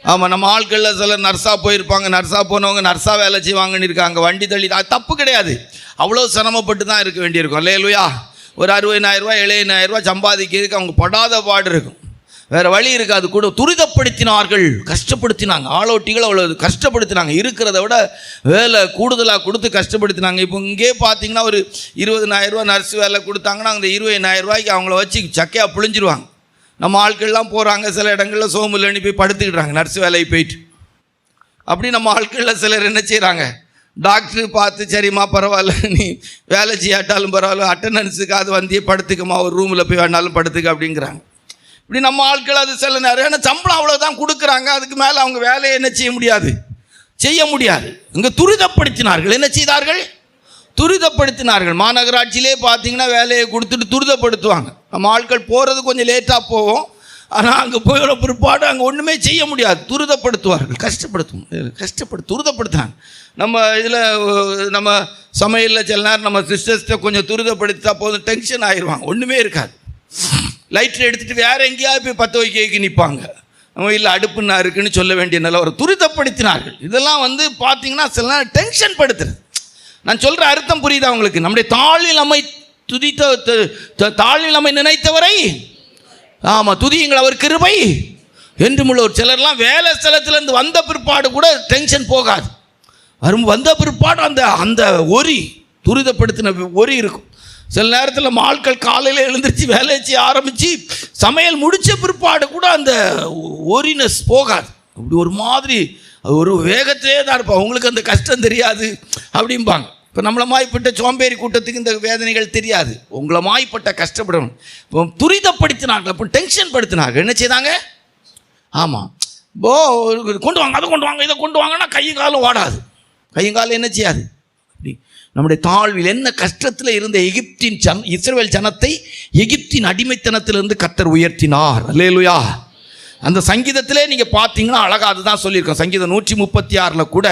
ஆமாம், நம்ம ஆட்களில் சிலர் நர்ஸாக போயிருப்பாங்க, நர்ஸாக போனவங்க நர்ஸாக வேலை செய்வாங்கன்னு இருக்காங்க. வண்டி தள்ளி, அது தப்பு கிடையாது, அவ்வளோ சிரமப்பட்டு தான் இருக்க வேண்டியிருக்கும். அல்லேலூயா. ஒரு 60,000 ரூபா 70,000 ரூபா சம்பாதிக்கிறதுக்கு அவங்க படாத பாடு இருக்கும், வேறு வழி இருக்காது. கூட துரிதப்படுத்தினார்கள், கஷ்டப்படுத்தினாங்க. ஆளோட்டிகள் அவ்வளோ கஷ்டப்படுத்தினாங்க, இருக்கிறத விட வேலை கூடுதலாக கொடுத்து கஷ்டப்படுத்தினாங்க. இப்போ இங்கே பார்த்தீங்கன்னா ஒரு 20,000 ரூபா நர்ஸ் வேலை கொடுத்தாங்கன்னா அந்த 20,000 ரூபாய்க்கு அவங்கள வச்சு சக்கையாக புழிஞ்சிருவாங்க. நம்ம ஆட்கள்லாம் போகிறாங்க, சில இடங்களில் சோமுல அனுப்பி படுத்துக்கிட்டாங்க நர்ஸ் வேலைக்கு போயிட்டு. அப்படி நம்ம ஆட்களில் சிலர் என்ன செய்கிறாங்க, டாக்டரு பார்த்து சரிம்மா பரவாயில்ல, நீ வேலை செய்யாட்டாலும் பரவாயில்ல, அட்டண்டன்ஸுக்காவது வந்தியே படுத்துக்கம்மா, ஒரு ரூமில் போய் வேணாலும் படுத்துக்க அப்படிங்கிறாங்க. இப்படி நம்ம ஆட்கள் அது சில நேரம் ஏன்னா சம்பளம் அவ்வளோதான் கொடுக்குறாங்க, அதுக்கு மேலே அவங்க வேலையை என்ன செய்ய முடியாது. இங்கே துரிதப்படுத்தினார்கள். என்ன செய்தார்கள்? துரிதப்படுத்தினார்கள். மாநகராட்சியிலே பார்த்தீங்கன்னா வேலையை கொடுத்துட்டு துரிதப்படுத்துவாங்க. நம்ம ஆட்கள் போகிறது கொஞ்சம் லேட்டாக போவோம், ஆனால் அங்கே போகிற பிற்பாடு அங்கே ஒன்றுமே செய்ய முடியாது. துரிதப்படுத்துவார்கள், துரிதப்படுத்துனாங்க. நம்ம இதில் நம்ம சமையலில் சில நேரம் நம்ம சிஸ்டர்ஸ்ட்டை கொஞ்சம் துரிதப்படுத்தா போதும், டென்ஷன் ஆயிடுவாங்க, ஒன்றுமே இருக்காது. லைட்டர் எடுத்துகிட்டு வேறு எங்கேயாவது போய் பற்ற வைக்க நிற்பாங்க. நம்ம இல்லை அடுப்புன்னா இருக்குன்னு சொல்ல வேண்டிய நிலவரம். துரிதப்படுத்தினார்கள். இதெல்லாம் பார்த்தீங்கன்னா சில நேரம் டென்ஷன் படுத்துறது. நான் சொல்கிற அர்த்தம் புரியுதா உங்களுக்கு? நம்முடைய தாழ்வில் நம்மை நினைத்தவரை ஆமாம் துதியுங்கள், அவர் கிருபை என்றும் உள்ள ஒரு சிலர்லாம் வேலை ஸ்தலத்திலேருந்து வந்த பிற்பாடு கூட டென்ஷன் போகாது. வந்த பிற்பாடு அந்த அந்த ஒரி துரிதப்படுத்தின ஒரி இருக்கும். சில நேரத்தில் ஆட்கள் காலையில் எழுந்திரிச்சு வேலையை செய்ய ஆரம்பித்து சமையல் முடித்த பிற்பாடு கூட அந்த ஒரினஸ் போகாது. அப்படி ஒரு மாதிரி ஒரு வேகத்திலே தான் இருப்பாங்க. அவங்களுக்கு அந்த கஷ்டம் தெரியாது அப்படிம்பாங்க. இப்போ நம்மளை மாய்ப்பட்ட சோம்பேறி கூட்டத்துக்கு இந்த வேதனைகள் தெரியாது. உங்களை மாய்ப்பட்ட கஷ்டப்படணும். இப்போ துரிதப்படுத்தினாங்க, அப்போ டென்ஷன் படுத்தினாங்க. என்ன செய்தாங்க? ஆமாம், கொண்டு வாங்க, அதை கொண்டு வாங்க, இதை கொண்டு வாங்கன்னா கையும் காலும் ஓடாது. கையும் காலம் என்ன செய்யாது? அப்படி நம்முடைய தாழ்வில் என்ன கஷ்டத்தில் இருந்த இஸ்ரவேல் ஜனத்தை எகிப்தின் அடிமைத்தனத்திலிருந்து கர்த்தர் உயர்த்தினார். அல்லேலூயா. அந்த சங்கீதத்திலே நீங்கள் பார்த்தீங்கன்னா அழகாக அதுதான் சொல்லியிருக்கோம். சங்கீதம் 136 கூட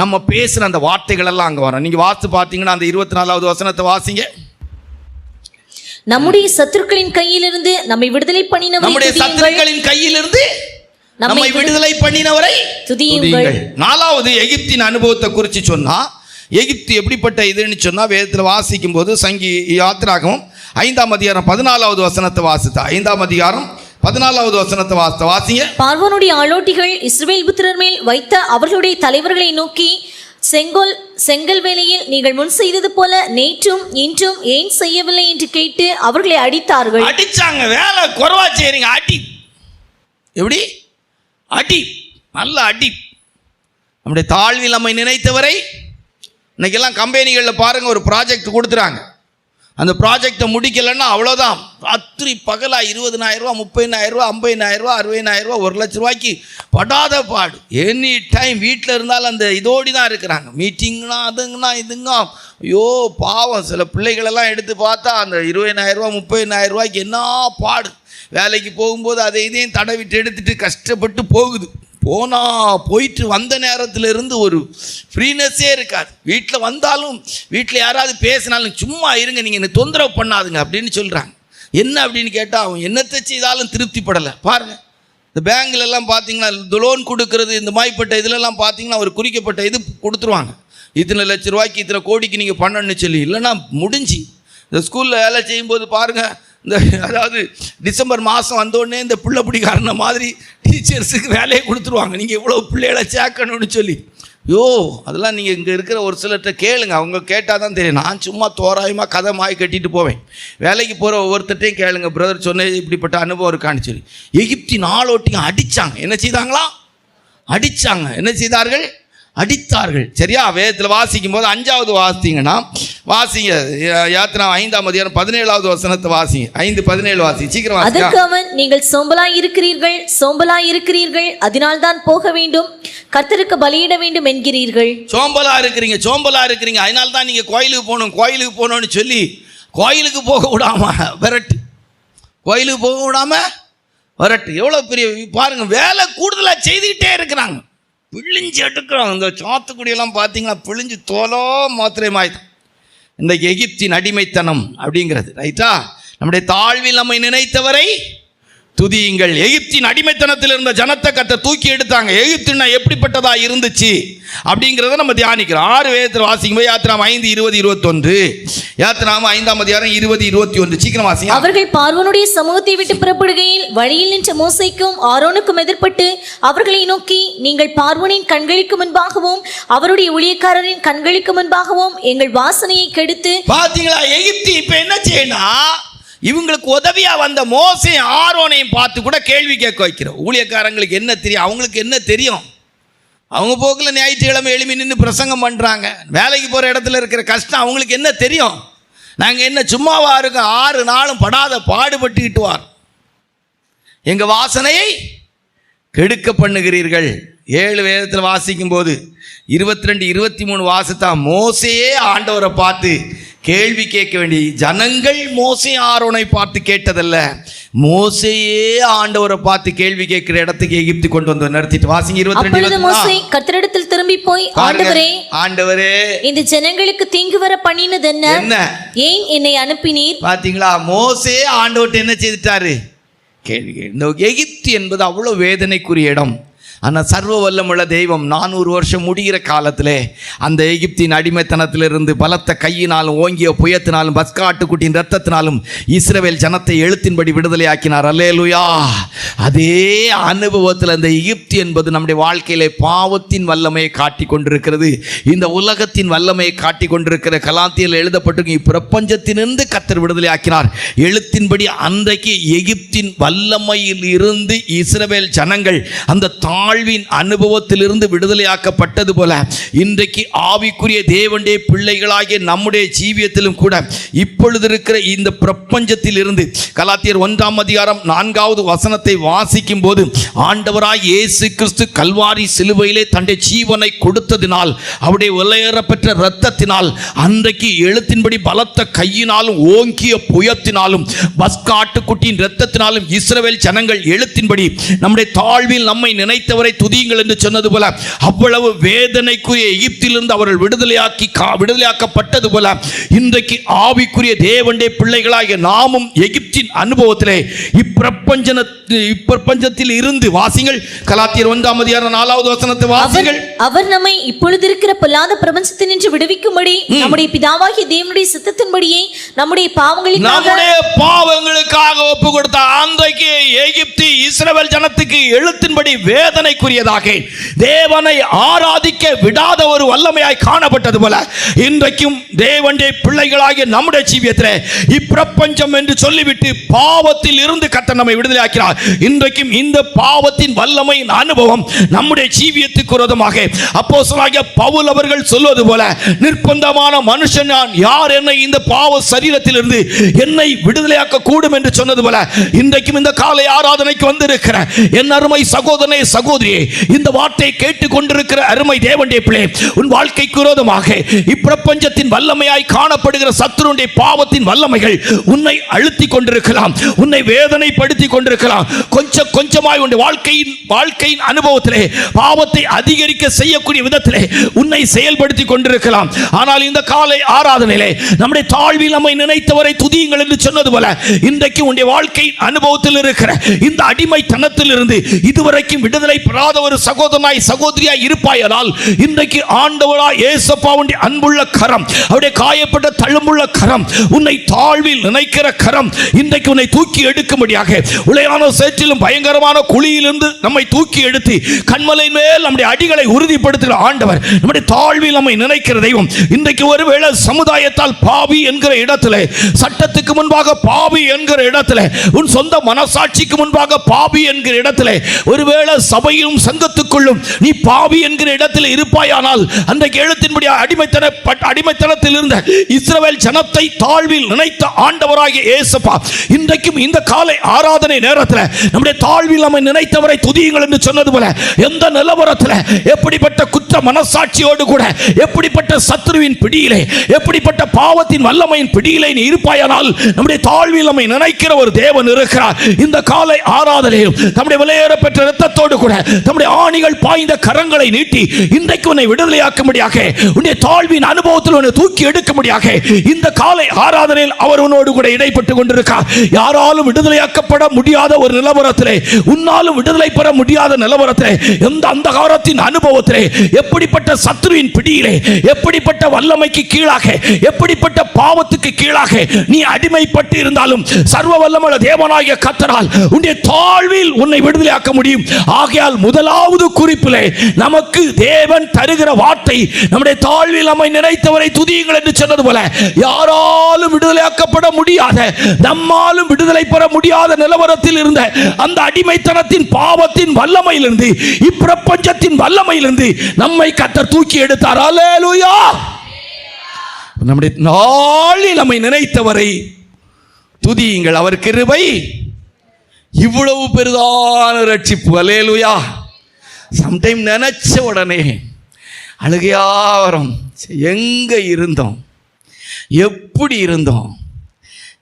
நம்ம பேசுகிற அந்த வார்த்தைகள் எல்லாம் அங்கே வரும். நீங்கள் வாசித்து பார்த்தீங்கன்னா அந்த 24வது வசனத்தை வாசிங்க. நம்முடைய சத்துருக்களின் கையிலிருந்து நம்மை விடுதலை பண்ணினவரை, நம்முடைய சத்துருக்களின் கையிலிருந்து நம்மை விடுதலை பண்ணினவரை துதியுங்கள். 4வது எகிப்தின் அனுபவத்தை குறித்து சொன்னா, எகிப்து எப்படிப்பட்ட இதுன்னு சொன்னா வேதத்தில் வாசிக்கும் போது யாத்திராகமம் 5ஆம் அதிகாரம் 14வது வசனத்தை வாசித்தா. 5ஆம் அதிகாரம் 14வது வசனத்தை வாசிங்க. பார்வோனுடைய ஆளோட்டிகள் இஸ்ரவேல் புத்திரர் மேல் வைத்த அவர்களுடைய தலைவர்களை நோக்கி, செங்கல் வேலையில் நீங்கள் முன் செய்தது போல நேற்றும் இன்றும் ஏன் செய்யவில்லை என்று கேட்டு அவர்களை அடித்தார்கள். அடிச்சாங்க. வேலை குறைவா செய்றீங்க, அடி. எப்படி அடி? நல்ல அடி. நம்முடைய தாழ்வில் நம்மை நினைத்தவரை. இன்னைக்கெல்லாம் கம்பெனிகளில் பாருங்கள், ஒரு ப்ராஜெக்ட் கொடுத்துறாங்க. அந்த ப்ராஜெக்டை முடிக்கலைன்னா அவ்வளோதான். ராத்திரி பகலாக 20,000 ரூபா, 30,000 ரூபா, 50,000 ரூபா, 60,000 ரூபா, 1,00,000 ரூபாய்க்கு படாத பாடு. எனி டைம் வீட்டில் இருந்தாலும் அந்த இதோடி தான் இருக்கிறாங்க. மீட்டிங்னா அதுங்கண்ணா இதுங்க. ஐயோ பாவம், சில பிள்ளைகளெல்லாம் எடுத்து பார்த்தா அந்த 20,000 ரூபா, 30,000 ரூபாய்க்கு என்ன பாடு. வேலைக்கு போகும்போது அதை இதையும் தடவிட்டு எடுத்துட்டு கஷ்டப்பட்டு போகுது. போயிட்டு வந்த நேரத்திலிருந்து ஒரு ஃப்ரீனஸே இருக்காது. வீட்டில் வந்தாலும் வீட்டில் யாராவது பேசினாலும் சும்மா இருங்க, நீங்கள் என்ன தொந்தரவு பண்ணாதுங்க அப்படின்னு சொல்கிறாங்க. என்ன அப்படின்னு கேட்டால் அவன் என்னத்தை செய்தாலும் திருப்திப்படலை. பாருங்கள், இந்த பேங்க்லெல்லாம் பார்த்தீங்கன்னா லோன் கொடுக்கறது, இந்த மாதிரிப்பட்ட இதிலெல்லாம் பார்த்தீங்கன்னா ஒரு குறிக்கப்பட்ட இது கொடுத்துருவாங்க. இத்தனை லட்ச ரூபாய்க்கு இத்தனை கோடிக்கு நீங்கள் பண்ணணும்னு சொல்லி. இல்லைன்னா முடிஞ்சு. இந்த ஸ்கூலில் வேலை செய்யும்போது பாருங்கள், இந்த அதாவது டிசம்பர் மாதம் வந்தோடனே இந்த பிள்ளை பிடிக்காரன மாதிரி டீச்சர்ஸுக்கு வேலையை கொடுத்துருவாங்க. நீங்கள் இவ்வளோ பிள்ளைகளை சேர்க்கணும்னு சொல்லி. அதெல்லாம் நீங்கள் இங்கே இருக்கிற ஒரு சிலர்கிட்ட கேளுங்க, அவங்க கேட்டால் தான் தெரியும். நான் சும்மா தோராயமாக கதை மாய் கட்டிட்டு போவேன். வேலைக்கு போகிற ஒவ்வொருத்தையும் கேளுங்க, பிரதர் சொன்னது இப்படிப்பட்ட அனுபவம் இருக்கான்னு சொல்லி. எகிப்தின் ஆளோட்டியும் அடித்தாங்க. என்ன செய்தாங்களா? அடித்தாங்க. என்ன செய்தார்கள்? அடித்தார்கள். சரியா? வேதத்தில் வாசிக்கும் போது 5வது வாசிங்கன்னா வாசிங்க. யாத்திரா 5ஆம் அதிகாரம் 17வது வசனத்தை வாசிங்க. 5:17 வாசி. சீக்கிரம் வாசிங்க. அதற்கு அவன், நீங்கள் சோம்பலாய் இருக்கிறீர்கள், அதனால் தான் போக வேண்டும், கர்த்தருக்கு பலியிட வேண்டும் என்கிறீர்கள். சோம்பலா இருக்கிறீங்க, அதனால தான் நீங்க கோயிலுக்கு போகணும்னு சொல்லி கோயிலுக்கு போக விடாம விரட்டு. கோயிலுக்கு போக விடாம விரட்டு. எவ்வளோ பெரிய பாருங்க, வேலை கூடுதலாக செய்துக்கிட்டே இருக்கிறாங்க. பிழிஞ்சு எடுக்கிறாங்க. இந்த சாத்துக்குடியெல்லாம் பார்த்தீங்கன்னா பிழிஞ்சு தோலோ மாத்திரமாயிடும். இந்த எகிப்தின் அடிமைத்தனம் அப்படிங்கிறது. ரைட்டா? நம்முடைய தாழ்வில் நம்மை நினைத்தவரை துதியுங்கள். எகிப்தின் அடிமைத்தனத்தில் இருந்த ஜனத்தை கர்த்தர் தூக்கி எடுத்தாங்க. எகிப்துனா எப்படிப்பட்டதா இருந்துச்சு அப்படிங்கிறத நம்ம தியானிக்கிறோம். 6 வேதத்தில் வாசிக்கும் போது யாத்திராம் 5:20-21, யாத்திராம் 5ஆம் அதிகாரம் 20-21. சீக்கிரம் வாசிங்க. அவர்கள் பார்வோனுடைய சமூகத்தை விட்டு புறப்படுகையில் வழியில் நின்ற மோசேக்கும் ஆரோனுக்கும் எதிர்பட்டு அவர்களை நோக்கி, நீங்கள் பார்வோனின் கண்களுக்கு முன்பாகவும் அவருடைய ஊழியக்காரரின் கண்களுக்கு முன்பாகவும் எங்கள் வாசனையை கெடுத்து. பாத்தீங்களா? எகிப்து இப்ப என்ன செய்யணும்? இவங்களுக்கு உதவியா வந்த மோசே ஆரோனையும் பார்த்து கூட கேள்வி கேட்க வைக்கிற. ஊழியக்காரங்களுக்கு என்ன தெரியும்? அவங்களுக்கு என்ன தெரியும்? அவங்க போக்கில் ஞாயிற்றுக்கிழமை எழுப்பி நின்று பிரசங்கம் பண்ணுறாங்க. வேலைக்கு போகிற இடத்துல இருக்கிற கஷ்டம் அவங்களுக்கு என்ன தெரியும்? நாங்கள் என்ன சும்மாவா இருக்கோம்? 6 நாளும் படாத பாடுபட்டுக்கிட்டு வார். எங்கள் வாசனையை கெடுக்க பண்ணுகிறீர்கள். 7 வேதத்தில் வாசிக்கும் போது 22-23 வாசித்தா மோசையே ஆண்டவரை பார்த்து கேள்வி கேட்க வேண்டிய ஜனங்கள் மோசே ஆரோனை பார்த்து கேட்டதல்ல, மோசையே ஆண்டவரை பார்த்து கேள்வி கேட்கிற இடத்துக்கு எகிப்து கொண்டு வந்து நிறுத்திட்டு வாசிங்க. 22 மோசே கர்த்தரிடத்தில் திரும்பி போய், ஆண்டவரே இந்த ஜனங்களுக்கு தீங்கு வர பண்ணினது என்ன? ஏன் என்னை அனுப்பினீர்? பாத்தீங்களா? மோசே ஆண்டவர்கிட்ட என்ன செய்துட்டாரு? கேள்வி. இந்த எகிப்து என்பது அவ்வளவு வேதனைக்குரிய இடம். ஆனால் சர்வ வல்லமுள்ள தெய்வம் 400 வருஷம் முடிகிற காலத்தில் அந்த எகிப்தின் அடிமைத்தனத்திலிருந்து பலத்த கையினாலும் ஓங்கிய புயத்தினாலும் பஸ்கா ஆட்டுக்குட்டியின் இரத்தத்தினாலும் இஸ்ரவேல் ஜனத்தை எழுத்தின்படி விடுதலை ஆக்கினார். அல்லேலூயா. அதே அனுபவத்தில் அந்த எகிப்து என்பது நம்முடைய வாழ்க்கையிலே பாவத்தின் வல்லமையை காட்டி கொண்டிருக்கிறது. இந்த உலகத்தின் வல்லமையை காட்டி கொண்டிருக்கிற கலாத்தியில் எழுதப்பட்டு பிரபஞ்சத்திலிருந்து கர்த்தர் விடுதலை ஆக்கினார். எழுத்தின்படி அன்றைக்கு எகிப்தின் வல்லமையில் இருந்து இஸ்ரவேல் ஜனங்கள் அந்த தாழ்வின் அனுபவத்திலிருந்து விடுதலையாக்கப்பட்டது போல இன்றைக்கு ஆவிக்குரிய தேவனுடைய பிள்ளைகளாகிய நம்முடைய ஜீவியத்திலும் கூட இப்பொழுது இருக்கிற இந்த பிரபஞ்சத்தில் இருந்து கலாத்தியர் 1ஆம் அதிகாரம் 4வது வசனத்தை வாசிக்கும் போது ஆண்டவராய் இயேசு கிறிஸ்து கல்வாரி சிலுவையிலே தன்னுடைய ஜீவனை கொடுத்ததினால் அவருடைய விலையேறப்பெற்ற இரத்தத்தினால் அன்றைக்கு எழுத்தின்படி பலத்த கையினாலும் ஓங்கிய புயத்தினாலும் பஸ்கா ஆட்டுக்குட்டியின் இரத்தத்தினாலும் இஸ்ரவேல் ஜனங்கள் எழுத்தின்படி நம்முடைய தாழ்வில் நம்மை நினைத்தவரை துதியுங்கள் என்று சொன்னது போல அவ்வளவு வேதனைக்குரிய எகிப்திலிருந்து அவர்கள் விடுதலையாக்கப்பட்டது போல இன்றைக்கு ஆவிக்குரிய தேவனுடைய பிள்ளைகளாகிய நாமும் எகிப்தின் அனுபவத்திலே இப்பிரபஞ்சத்தில் இருந்து வாசிங்கள். கலாத்தியர் 1ஆம் அதிகாரம் 4வது வசனத்தை வாசிங்கள். அவர் நம்மை இப்பொழுது இருக்கிற பொல்லாத பிரபஞ்சத்தினின்று விடுவிக்கும்படி நம்முடைய பிதாவாகிய தேவனுடைய சித்தத்தின்படியே நம்முடைய பாவங்களுக்காக ஒப்பு கொடுத்தார். அன்றைக்கு எகிப்து இஸ்ரவேல் ஜனத்துக்கு எழுத்தின்படி வேதனைக்குரியதாக தேவனை ஆராதிக்க விடாத ஒரு வல்லமையாய் காணப்பட்டது போல இன்றைக்கும் தேவனுடைய பிள்ளைகளாகிய நம்முடைய ஜீவியத்தில் இப்பிரபஞ்சம் என்று சொல்லிவிட்டு பாவத்தில் இருந்து கர்த்தர் நம்மை விடுதலையாக்கிறார். இன்றைக்கும் இந்த பாவத்தின் வல்லமையின் அனுபவம் நம்முடைய ஜீவியத்துக்கு விரோதமாக அப்போஸ்தலனாகிய பவுல் அவர்கள் சொல்வது போல நிர்பந்தமான மனுஷன் நான் யார் என்னை இந்த பாவ சரீரத்திலிருந்து என்னை விடுதலையாக்க கூடும் என்று சொன்னது போல இன்றைக்கும் இந்த காலை ஆராதனைக்கு வந்திருக்கிற என் அருமை சகோதரனே சகோதரியே, இந்த வார்த்தையை கேட்டுக் கொண்டிருக்கிற அருமை தேவனுடைய பிள்ளையே, உன் வாழ்க்கைக்கு விரோதமாக இப்பிரபஞ்சத்தின் வல்லமையாய் காணப்படுகிற சத்துருடைய பாவத்தின் வல்லமைகள் உன்னை அழுத்திக் கொண்டிருக்கலாம், உன்னை வேதனைப்படுத்திக் கொண்டிருக்கலாம். கொஞ்சம் கொஞ்சமாய் உன் வாழ்க்கையின் அனுபவத்திலே பாவத்தை அதிகரிக்க செய்யக்கூடிய விதத்திலே உன்னை செயல்படுத்திக் கொண்டிருக்கலாம். ஆனால் இந்த காலை ஆராதனையிலே நம்முடைய தாழ்வில் நம்மை நினைத்தவரை துதியுங்கள் என்று சொன்னது போல இன்றைக்கு உன்னுடைய வாழ்க்கை அனுபவத்தில் இருக்கிற இந்த அடிமைத்தனத்தில் இருந்து இதுவரைக்கும் விடுதலை பெறாத ஒரு சகோதரனாய் சகோதரியாய் இருப்பாயானால் இன்றைக்கு ஆண்டவராய் இயேசுவின் அன்புள்ள கரம், அவருடைய காயப்பட்ட தழும்புள்ள கரம், உன்னை தாழ்வில் நினைக்கிற கரம் இன்றைக்கு உன்னை தூக்கி எடுக்கும்படியாக உளையான சேற்றிலும் பயங்கரமான குழியிலிருந்து நம்மை தூக்கி எடுத்து கண்மலை மேல் நம்முடைய அடிகளை உறுதிப்படுத்துகிற ஆண்டவர் நம்முடைய தாழ்வில் நம்மை நினைக்கிற தெய்வம். இன்றைக்கு ஒருவேளை சமுதாயத்தால் பாவி என்கிற இடத்திலே, சட்டத்துக்கு முன்பாக பாவி என்கிற இடத்திலே, உன் சொந்த மனசாட்சிக்கு முன்பாக பாவி என்கிற இடத்திலே, ஒருவேளை சபையும் சங்கத்துக்குள்ளும் நீ பாவி என்கிற இடத்தில் இருப்பாயானால் அன்றைக்கு எழுத்தின்படி அடிமைத்தனத்தில் இருந்த இஸ்ரவேல் ஜனத்தை தாழ்வில் நினைத்த ஆண்டவராகிய இயேசுப்பா இன்றைக்கும் இந்த காலை ஆராதனை நேரத்தில் நம்முடைய தாழ்வில் நம்மை நினைத்தவரை துதியுங்கள் என்று சொன்னது போல எந்த நிலவரத்தில் எப்படிப்பட்ட குற்ற மனசாட்சியோடு கூட எப்படிப்பட்ட சத்துருவின் பிடியிலே எப்படிப்பட்ட பாவத்தின் வல்லமையின் பிடியிலே நீ இருப்பாயானால் நம்முடைய தாழ்வில் நம்மை நினைக்கிற ஒரு தேவன் இருக்கிறார். இந்த காலை ஆராதனையில் நம்முடைய விலையேறப்பெற்ற இரத்தத்தோடு கூட நம்முடைய ஆணிகள் பாய்ந்த கரங்களை நீட்டி இன்றைக்கு உன்னை விடுதலையாக்கும்படியாக உன்னுடைய தாழ்வின் அனுபவத்தில் உன்னை தூக்கி எடுக்கும்படியாக இந்த காலை ஆராதனையில் அவர் உன்னோடு கூட இடைப்பட்டுக் கொண்டிருக்கார். யாராலும் விடுதலையாக்கப்பட முடியாத ஒரு நிலவரத்திலே, உன்னாலும் விடுதலை பெற முடியாத நிலவரத்திலே, எந்த அந்தகாரத்தின் அனுபவத்திலே, எப்படிப்பட்ட சத்துருவின் பிடியிலே, எப்படிப்பட்ட வல்லமைக்கு கீழாக, எப்படிப்பட்ட பாவத்துக்கு கீழாக நீ அடிமைப்பட்டு இருந்தாலும் சர்வ வல்லமையுள்ள தேவனாகிய கர்த்தரால் உன்னுடைய தாழ்வில் உன்னை விடுதலையாக்க முடியும். ஆகையால் முதலாவது குறிப்பிலே நமக்கு தேவன் தருகிற வார்த்தை நம்முடைய தாழ்வில் நம்மை நினைத்தவரை துதியுங்கள் என்று சொன்னது போல யாராலும் விடுதலையாக்கப்பட முடியாத, நம்மாலும் விடுதலை பெற முடியாத நிலவரத்தில் இருந்த அந்த அடிமைத்தனத்தின் பாவத்தின் வல்லமையிலிருந்து இப்பிரபஞ்சத்தின் வல்லமையிலிருந்து நம்மை கர்த்தர் தூக்கி எடுத்தார். அல்லேலூயா. நம்முடைய நாளில் நம்மை நினைத்தவரை துதியுங்கள், அவர் கிருபை இவ்வளவு பெரிதான ரட்சிப்பு. அல்லேலூயா. சம்டைம் நினைச்ச உடனே அழுகையா வரும். எங்க இருந்தோம், எப்படி இருந்தோம்,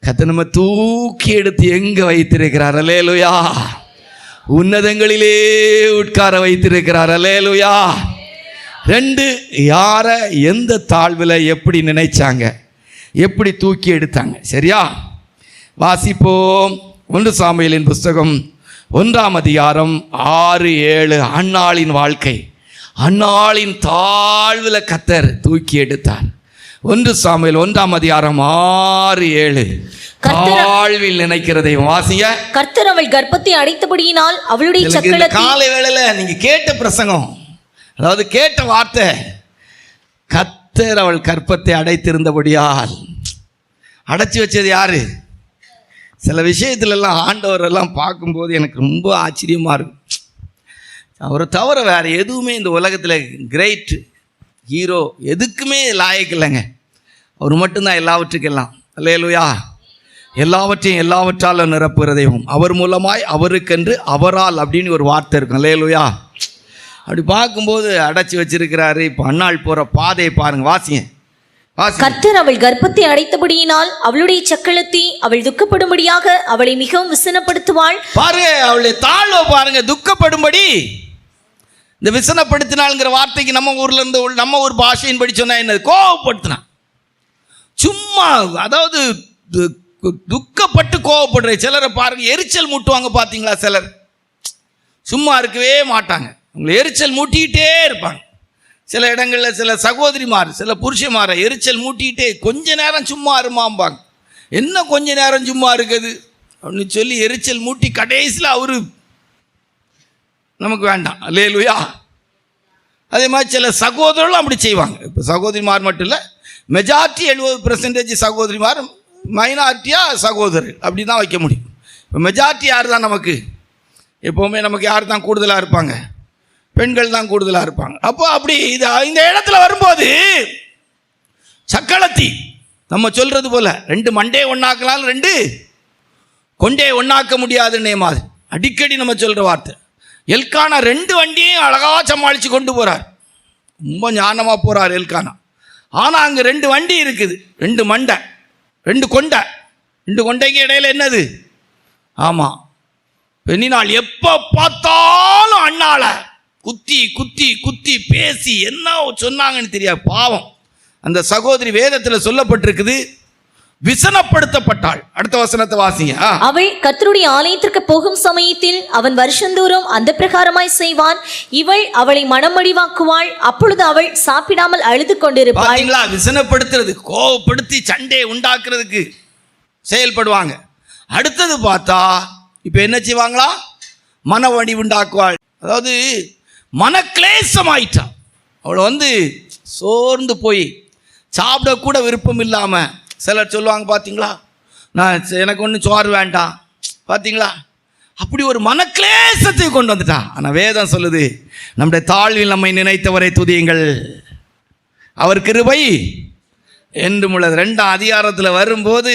கர்த்தர் நம்ம தூக்கி எடுத்து எங்க வைத்திருக்கிறார். அல்லேலூயா. உன்னதங்களிலே உட்கார வைத்திருக்கிறார். அல்லேலூயா. ரெண்டு, யார எந்த தாழ்வில் எப்படி நினைச்சாங்க, எப்படி தூக்கி எடுத்தாங்க. சரியா? வாசிப்போம். 1 சாமுவேலின் புஸ்தகம் 1ஆம் அதிகாரம் 6-7 அன்னாளின் வாழ்க்கை. அன்னாளின் தாழ்வில் கர்த்தர் தூக்கி எடுத்தார். 1 சாமுவேல் 1ஆம் அதிகாரம் 6-7 தாழ்வில் நினைக்கிறதை வாசிங்க. கர்த்தர் அவள் கர்ப்பத்தை அடைத்தபடியினால் அவளுடைய சக்களத்தை. காலை வேளையில நீங்க கேட்ட பிரசங்கம், அதாவது கேட்ட வார்த்தை, கர்த்தர் அவள் கர்ப்பத்தை அடைத்திருந்தபடியால். அடைச்சி வச்சது யாரு? சில விஷயத்துலலாம் ஆண்டவர் எல்லாம் பார்க்கும்போது எனக்கு ரொம்ப ஆச்சரியமாக இருக்கும். அவரை தவிர வேறு எதுவுமே இந்த உலகத்தில் கிரேட் ஹீரோ எதுக்குமே லாயக்கு இல்லைங்க. அவர் மட்டும்தான் எல்லாவற்றுக்கெல்லாம். அல்லேலூயா. எல்லாவற்றையும் எல்லாவற்றால் நிரப்புகிற தெய்வம். அவர் மூலமாய் அவருக்கென்று அவரால் அப்படின்னு ஒரு வார்த்தை இருக்கும். அல்லேலூயா. அப்படி பார்க்கும்போது அடைச்சி வச்சிருக்கிறாரு. இப்போ அன்னாள் போகிற பாதையை பாருங்க, வாசிங்க. கர்த்தர் அவள் கர்ப்பத்தை அடைத்தபடியினால் அவளுடைய சக்களத்தை அவள் துக்கப்படும்படியாக அவளை மிகவும் விசனப்படுத்துவாள். பாருங்க, அவளுடைய தாழ்வை பாருங்க, துக்கப்படும்படி. இந்த விசனப்படுத்தினாள்ங்கிற வார்த்தைக்கு நம்ம ஊர்ல இருந்து நம்ம ஊர் பாஷையின் படி சொன்னா என்ன? கோவப்படுத்தினான். சும்மா, அதாவது துக்கப்பட்டு கோவப்படுற சிலரை பாருங்க, எரிச்சல் மூட்டுவாங்க பார்த்தீங்களா? சிலர் சும்மா இருக்கவே மாட்டாங்க, உங்களை எரிச்சல் மூட்டிக்கிட்டே இருப்பாங்க. சில இடங்களில் சில சகோதரிமார், சில புருஷமாரை எரிச்சல் மூட்டிக்கிட்டே கொஞ்ச நேரம் சும்மா இருமாம்பாங்க. என்ன கொஞ்ச நேரம் சும்மா இருக்குது அப்படின்னு சொல்லி எரிச்சல் மூட்டி கடைசியில் அவரு நமக்கு வேண்டாம். அல்லேலூயா. அதே மாதிரி சில சகோதரர்களும் அப்படி செய்வாங்க. இப்போ சகோதரிமார் மட்டும் இல்லை, மெஜாரிட்டி 70% சகோதரிமார், மைனாரிட்டியாக சகோதரர், அப்படி தான் வைக்க முடியும். இப்போ மெஜாரிட்டி யார் தான் நமக்கு? எப்போவுமே நமக்கு யார் தான் கூடுதலாக இருப்பாங்க? பெண்கள் தான் கூடுதலாக இருப்பாங்க. அப்போ அப்படி இது இந்த இடத்துல வரும்போது சக்களத்தி நம்ம சொல்கிறது போல் 2 மண்டே ஒன்றாக்கலாம், 2 கொண்டே ஒன்றாக்க முடியாதுன்னே மாதிரி அடிக்கடி நம்ம சொல்கிற வார்த்தை. எல்கானா 2 வண்டியையும் அழகாக சமாளித்து கொண்டு போகிறார். ரொம்ப ஞானமாக போகிறார் எல்கானா. ஆனால் அங்கே 2 வண்டி இருக்குது, 2 மண்டை, 2 கொண்டை. 2 கொண்டைக்கு இடையில என்னது? ஆமாம், பெண்ணினாள் எப்போ பார்த்தாலும் அண்ணாளை குத்தி குத்தி குத்தி பேசி என்ன சொன்னாங்கன்னு தெரியாது. பாவம் அந்த சகோதரி. வேதத்தில் சொல்லப்பட்டிருக்குது, விசனப்படுத்தப்பட்டாள். அடுத்த வசனத்தை வாசிங்க. அவள் கர்த்தருடைய ஆலயத்திற்கு போகும் சமயத்தில் அவன் வருஷந்தோறும் அந்த பிரகாரமாய் செய்வான். இவள் அவளை மனமடிவாக்குவாள். அப்பொழுது அவள் சாப்பிடாமல் அழுது கொண்டிருப்பாள். விசனப்படுத்துறது, கோவப்படுத்தி சண்டையை உண்டாக்குறதுக்கு செயல்படுவாங்க. அடுத்தது பார்த்தா இப்ப என்ன செய்வாங்களா? மனவடி உண்டாக்குவாள். அதாவது மனக்லேசம் ஆயிட்டான். அவளை சோர்ந்து போய் சாப்பிடக்கூட விருப்பம் இல்லாமல். சிலர் சொல்லுவாங்க பார்த்தீங்களா, எனக்கு ஒன்றும் சோறு வேண்டாம். பார்த்தீங்களா, அப்படி ஒரு மனக்லேசத்தை கொண்டு வந்துட்டான். ஆனால் வேதம் சொல்லுது, நம்முடைய தாழ்வில் நம்மை நினைத்தவரை துதியுங்கள், அவர் கிருபை என்றும் உள்ளது. 2ஆம் அதிகாரத்தில் வரும்போது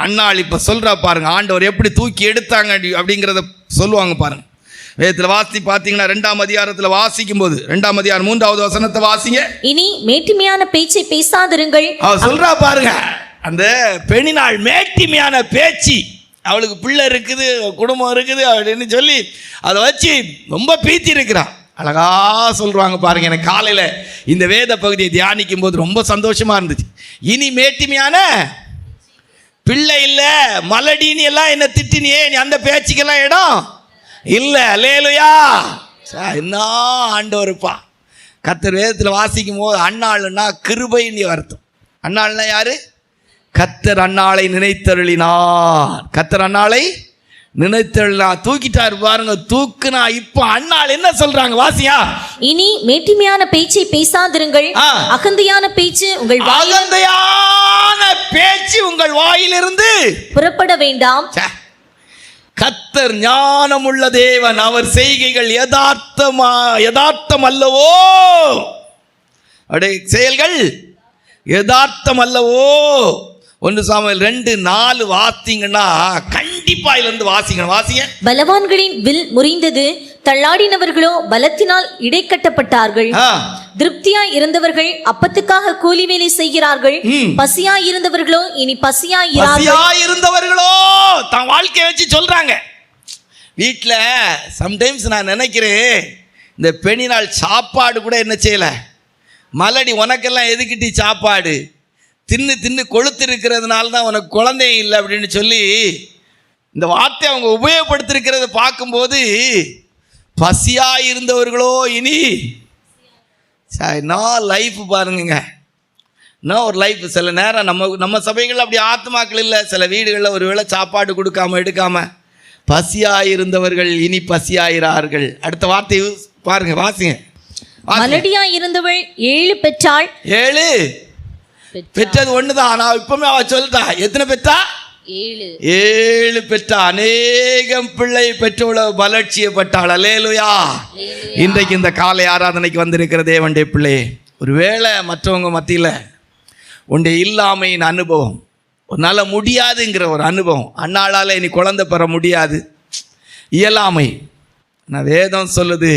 அன்னாள் இப்போ சொல்கிறா பாருங்க, ஆண்டவர் எப்படி தூக்கி எடுத்தாங்க அப்படிங்கிறத சொல்லுவாங்க பாருங்க. வேதத்தில் வாசி பார்த்தீங்கன்னா 2ஆம் அதிகாரத்தில் வாசிக்கும் போது 2ஆம் அதிகாரம் 3வது வசனத்தை வாசிங்க. இனி மேட்டிமையான பேச்சை பேசாதிருங்கள். சொல்றா பாருங்க, அந்த பெண்ணினாள் மேட்டிமையான பேச்சு. அவளுக்கு பிள்ளை இருக்குது, குடும்பம் இருக்குது அப்படின்னு சொல்லி அதை வச்சு ரொம்ப பீத்தி இருக்கிறான். அழகா சொல்றாங்க பாருங்க. எனக்கு காலையில் இந்த வேத பகுதியை தியானிக்கும் போது ரொம்ப சந்தோஷமா இருந்துச்சு. இனி மேட்டிமையான பிள்ளை இல்லை, மலடின்னு எல்லாம் என்ன திட்டினியே, நீ அந்த பேச்சுக்கெல்லாம் இடம் இல்லை. அல்லேலூயா. என்ன ஆண்டவருப்பா. கர்த்தர் வேதத்தில் வாசிக்கும் போது அன்னாள்னா கிருபைன்னு அர்த்தம். அன்னாள்னா யாரு? கர்த்தர் அன்னாளை நினைத்தருளினார். கர்த்தர் அன்னாளை நினைத்தருளினார். தூக்கிட்டார் பாருங்க, தூக்குனா. இப்போ அன்னாள் என்ன சொல்றாங்க வாசியா? இனி மேட்டிமையான பேச்சை பேசாதிருங்கள். அகந்தையான பேச்சு உங்கள் வாயிலிருந்து புறப்பட வேண்டாம். கர்த்தர் ஞானமுள்ள தேவன், அவர் செய்கைகள் யதார்த்தம் அல்லவோ, அவருடைய செயல்கள் யதார்த்தம் அல்லவோ. 1 சாமுவேல் 2:4 வாசிங்கன்னா கண்டிப்பா இருந்து வாசிங்க. பலவான்களின் வில் முறிந்தது, தள்ளாடினவர்களோ பலத்தினால் இடைக்கட்டப்பட்டார்கள். திருப்தியாய் இருந்தவர்கள் அப்பத்துக்காக கூலி வேலை செய்கிறார்கள். பசியாய் இருந்தவர்களோ இனி பசியாய் இருந்தவர்களோ தன் வாழ்க்கையை வச்சு சொல்றாங்க. வீட்டில் சம்டைம்ஸ் நான் நினைக்கிறேன், இந்த பெண்ணினால் சாப்பாடு கூட என்ன செய்யல. மலடி, உனக்கெல்லாம் எதுக்கிட்டி சாப்பாடு? தின்னு கொழுத்து இருக்கிறதுனால தான் உனக்கு குழந்தையும் இல்லை அப்படின்னு சொல்லி இந்த வார்த்தை அவங்க உபயோகப்படுத்திருக்கிறத பார்க்கும்போது பசியாக இருந்தவர்களோ இனி நான் லைஃப் பாருங்க, நான் ஒரு லைஃப். சில நேரம் நம்ம சபைகள் அப்படி ஆத்மாக்கள் இல்லை. சில வீடுகளில் ஒரு வேளை சாப்பாடு கொடுக்காம எடுக்காம பசியாக இருந்தவர்கள் இனி பசியாகிறார்கள். அடுத்த வார்த்தை பாருங்க, வாசிங்க. மலடியாய் இருந்தவள் 7 பெற்றாள். 7 பெற்றது ஒண்ணுதான். நான் இப்பவுமே அவ சொல்லிட்டா எத்தனை பெற்றா? 7 பெற்றா. அநேகம் பிள்ளை பெற்றவள வளர்ச்சியப்பட்டாள். அல்லேலூயா. இன்றைக்கு இந்த காலை ஆராதனைக்கு வந்திருக்கிற தேவனுடைய பிள்ளை, ஒருவேளை மற்றவங்க மத்தியில் உன்னுடைய இல்லாமையின் அனுபவம், உன்னால முடியாதுங்கிற ஒரு அனுபவம், அண்ணாளால் இனி குழந்தை பெற முடியாது, இயலாமை. நான் வேதம் சொல்லுது,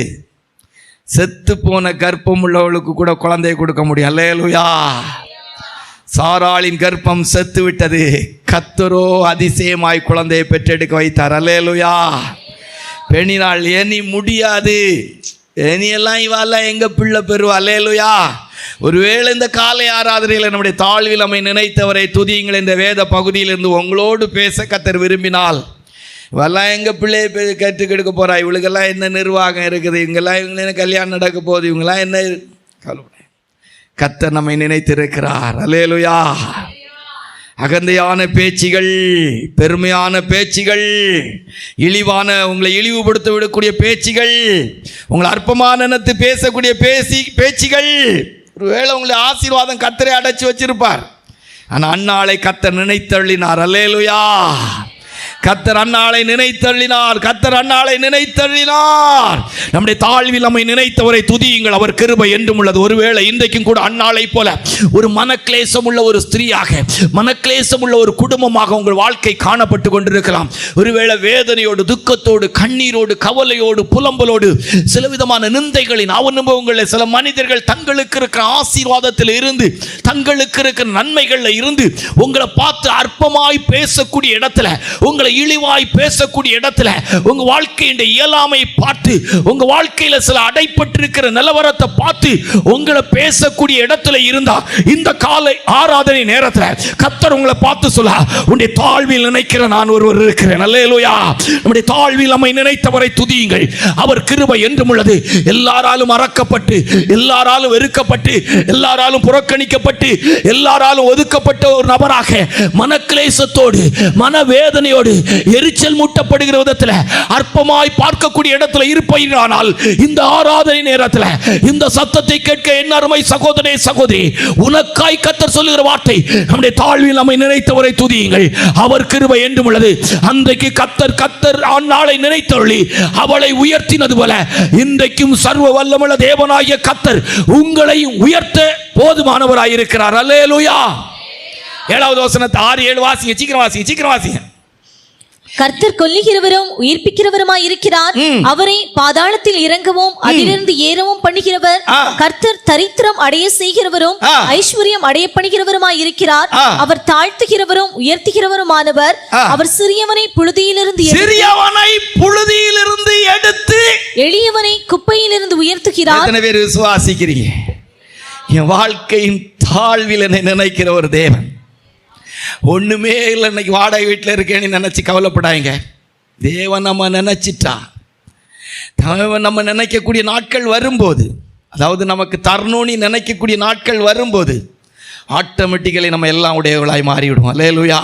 செத்து போன கர்ப்பம் உள்ளவளுக்கு கூட குழந்தையை கொடுக்க முடியும். அல்லேலூயா. சாராளின் கர்ப்பம் செத்து விட்டது, கர்த்தரோ அதிசயமாய் குழந்தையை பெற்றெடுக்க வைத்தார். அல்லேலூயா. பெண்ணினாள் இனி முடியாது, இனியெல்லாம் இவாலாம் எங்க பிள்ளை பெறுவா. அல்லேலூயா. ஒருவேளை இந்த காலை ஆராதனையில் நம்முடைய தாழ்வில் நம்மை நினைத்தவரை துதியுங்கள் என்ற வேத பகுதியிலிருந்து உங்களோடு பேச கர்த்தர் விரும்பினால், இவெல்லாம் எங்கள் பிள்ளையை கற்றுக் கெடுக்க போகிறா, இவளுக்கெல்லாம் என்ன நிர்வாகம் இருக்குது, இவங்கெல்லாம் என்ன கல்யாணம் நடக்க போகுது, இவங்கெல்லாம் என்ன கவலை. கர்த்தர் நம்மை நினைத்திருக்கிறார். அல்லேலூயா. அகந்தையான பேச்சுகள், பெருமையான பேச்சுகள், இழிவான உங்களை இழிவுபடுத்த விடக்கூடிய பேச்சுகள், உங்களை அற்பமான எண்ணத்து பேசக்கூடிய பேச்சுகள், ஒருவேளை உங்களை ஆசீர்வாதம் கர்த்தரை அடைச்சி வச்சிருப்பார். ஆனால் அன்னாளை கர்த்தர் நினைத்தள்ளினார். அல்லேலூயா. கர்த்தர் அன்னாளை நினைத்தள்ளினார். கர்த்தர் அன்னாளை நினைத்தள்ளினார். நம்முடைய தாழ்வில் நம்மை நினைத்தவரை துதியுங்கள், அவர் கிருபை என்றும் உள்ளது. ஒருவேளை இன்றைக்கும் கூட அன்னாளை போல ஒரு மனக்லேசம் உள்ள ஒரு ஸ்திரீயாக, மனக்லேசம் உள்ள ஒரு குடும்பமாக உங்கள் வாழ்க்கை காணப்பட்டு கொண்டிருக்கலாம். ஒருவேளை வேதனையோடு, துக்கத்தோடு, கண்ணீரோடு, கவலையோடு, புலம்பலோடு, சில விதமான நிந்தைகளின் அனுபவங்களில் சில மனிதர்கள் தங்களுக்கு இருக்கிற ஆசீர்வாதத்தில் இருந்து, தங்களுக்கு இருக்கிற நன்மைகளில் இருந்து உங்களை பார்த்து அற்பமாய் பேசக்கூடிய இடத்துல, உங்களை இழிவாய் பேசக்கூடிய இடத்துல, உங்க வாழ்க்கையின் இயலாமை பார்த்து, உங்க வாழ்க்கையில சில அடைப்பட்டிருக்கிற நிலவரத்தை பார்த்து உங்களை பேசக்கூடிய இடத்துல இருந்தா, இந்த காலை ஆராதனை நேரத்தில் கர்த்தர் உங்களை பார்த்து சொல்ல, உன்னுடைய தாழ்வில் நினைக்கிற நான் ஒருவர் இருக்கிறேன். அல்லேலூயா. நம்முடைய தாழ்வில் நம்மை நினைத்தவரை துதியுங்கள், அவர் கிருபை என்றும் உள்ளது. எல்லாராலும் மறக்கப்பட்டு, எல்லாராலும் வெறுக்கப்பட்டு, எல்லாராலும் புறக்கணிக்கப்பட்டு, எல்லாராலும் ஒதுக்கப்பட்ட ஒரு நபராக மனக்லேசத்தோடு, மனவேதனையோடு, எரிச்சல் மூட்டப்படுகிற விதத்தில் அற்பமாய் பார்க்கக்கூடிய இடத்துல இருப்பீரானால், இந்த ஆராதனை நேரத்தில் இந்த சத்தத்தை கேட்க என் அருமை சகோதரே, சகோதரி, உனக்காய் கர்த்தர் சொல்லுகிற வார்த்தை, நம்முடைய தாழ்வில் நம்மை நினைத்தவரை துதியுங்கள், அவர் கிருபை என்றும் உள்ளது. அன்றைக்கு கர்த்தர் அந்நாளை நினைத்தொழி அவளை உயர்த்தினது போல, இன்றைக்கும் சர்வ வல்லமுள்ள தேவனாகிய கர்த்தர் உங்களை உயர்த்த போதுமானவராயிருக்கிறார். அல்லேலூயா. 7வது வசனத்தை 6-7 வாசிங்க. சீக்கிரம் வாசிங்க. கர்த்தர் கொல்லுகிறவரும் உயிர்ப்பிக்கிறவருமாய் இருக்கிறார். அவரை பாதாளத்தில் இறங்கவும் அதிலிருந்து ஏறவும் பண்ணுகிறவர். கர்த்தர் தரித்திரம் அடைய செய்கிறவரும் ஐஸ்வர்யம் அடைய பண்ணுகிறவருமாய் இருக்கிறார். அவர் தாழ்த்துகிறவரும் உயர்த்துகிறவருமானவர். அவர் சிறியவனை புழுதியிலிருந்து எடுத்து எளியவனை குப்பையிலிருந்து உயர்த்துகிறார். எத்தனை பேர் விசுவாசிக்கிறீங்க? என் வாழ்க்கையின் தாழ்வில் என்னை நினைக்கிற ஒரு தேவன். ஒண்ணுமே இல்லை, இன்னைக்கு வாடகை வீட்டில் இருக்கேன்னு நினைச்சு கவலைப்படாங்க. தேவன் நம்ம நினைச்சிட்டா, நம்ம நினைக்கக்கூடிய நாட்கள் வரும்போது, அதாவது நமக்கு தரணும்னு நினைக்கக்கூடிய நாட்கள் வரும்போது, ஆட்டோமேட்டிக்கலி நம்ம எல்லாம் உடையவர்களாய் மாறிவிடும். அல்லேலூயா.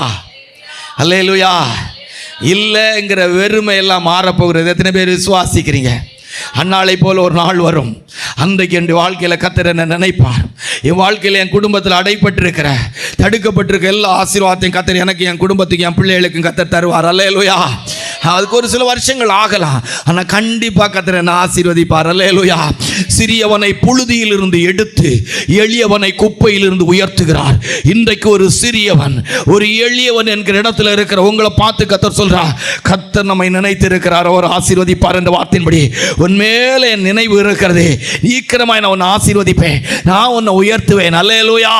அல்லேலூயா. இல்லைங்கிற வெறுமை எல்லாம் மாறப்போகிறது. எத்தனை பேர் விசுவாசிக்கிறீங்க? அந்நாளை போல ஒரு நாள் வரும், அன்றைக்கு என் வாழ்க்கையில் கர்த்தர் என்ன நினைப்பார். என் வாழ்க்கையில், என் குடும்பத்தில் அடைப்பட்டிருக்கிற, தடுக்கப்பட்டிருக்க எல்லா ஆசீர்வாதத்தையும் கர்த்தர் எனக்கு, என் குடும்பத்துக்கு, என் பிள்ளைகளுக்கும் கர்த்தர் தருவார். அல்லேலூயா. அதுக்கு ஒரு சில வருஷங்கள் ஆகலாம், ஆனால் கண்டிப்பாக கர்த்தர் என்ன ஆசீர்வதிப்பார். அல்லேலூயா. சிறியவனை புழுதியிலிருந்து எடுத்து எளியவனை குப்பையிலிருந்து உயர்த்துகிறார். இன்றைக்கு ஒரு சிறியவன், ஒரு எளியவன் என்கிற இடத்துல இருக்கிற உங்களை பார்த்து கர்த்தர் சொல்றார், கர்த்தர் நம்மை நினைத்து இருக்கிறார், அவர் ஆசீர்வதிப்பார் என்ற வார்த்தையின்படி உன் மேலே என் நினைவு இருக்கிறது. சீக்கிரமாய் நான் உன்னை ஆசீர்வதிப்பேன், நான் உன்னை உயர்த்துவேன். அல்லேலூயா.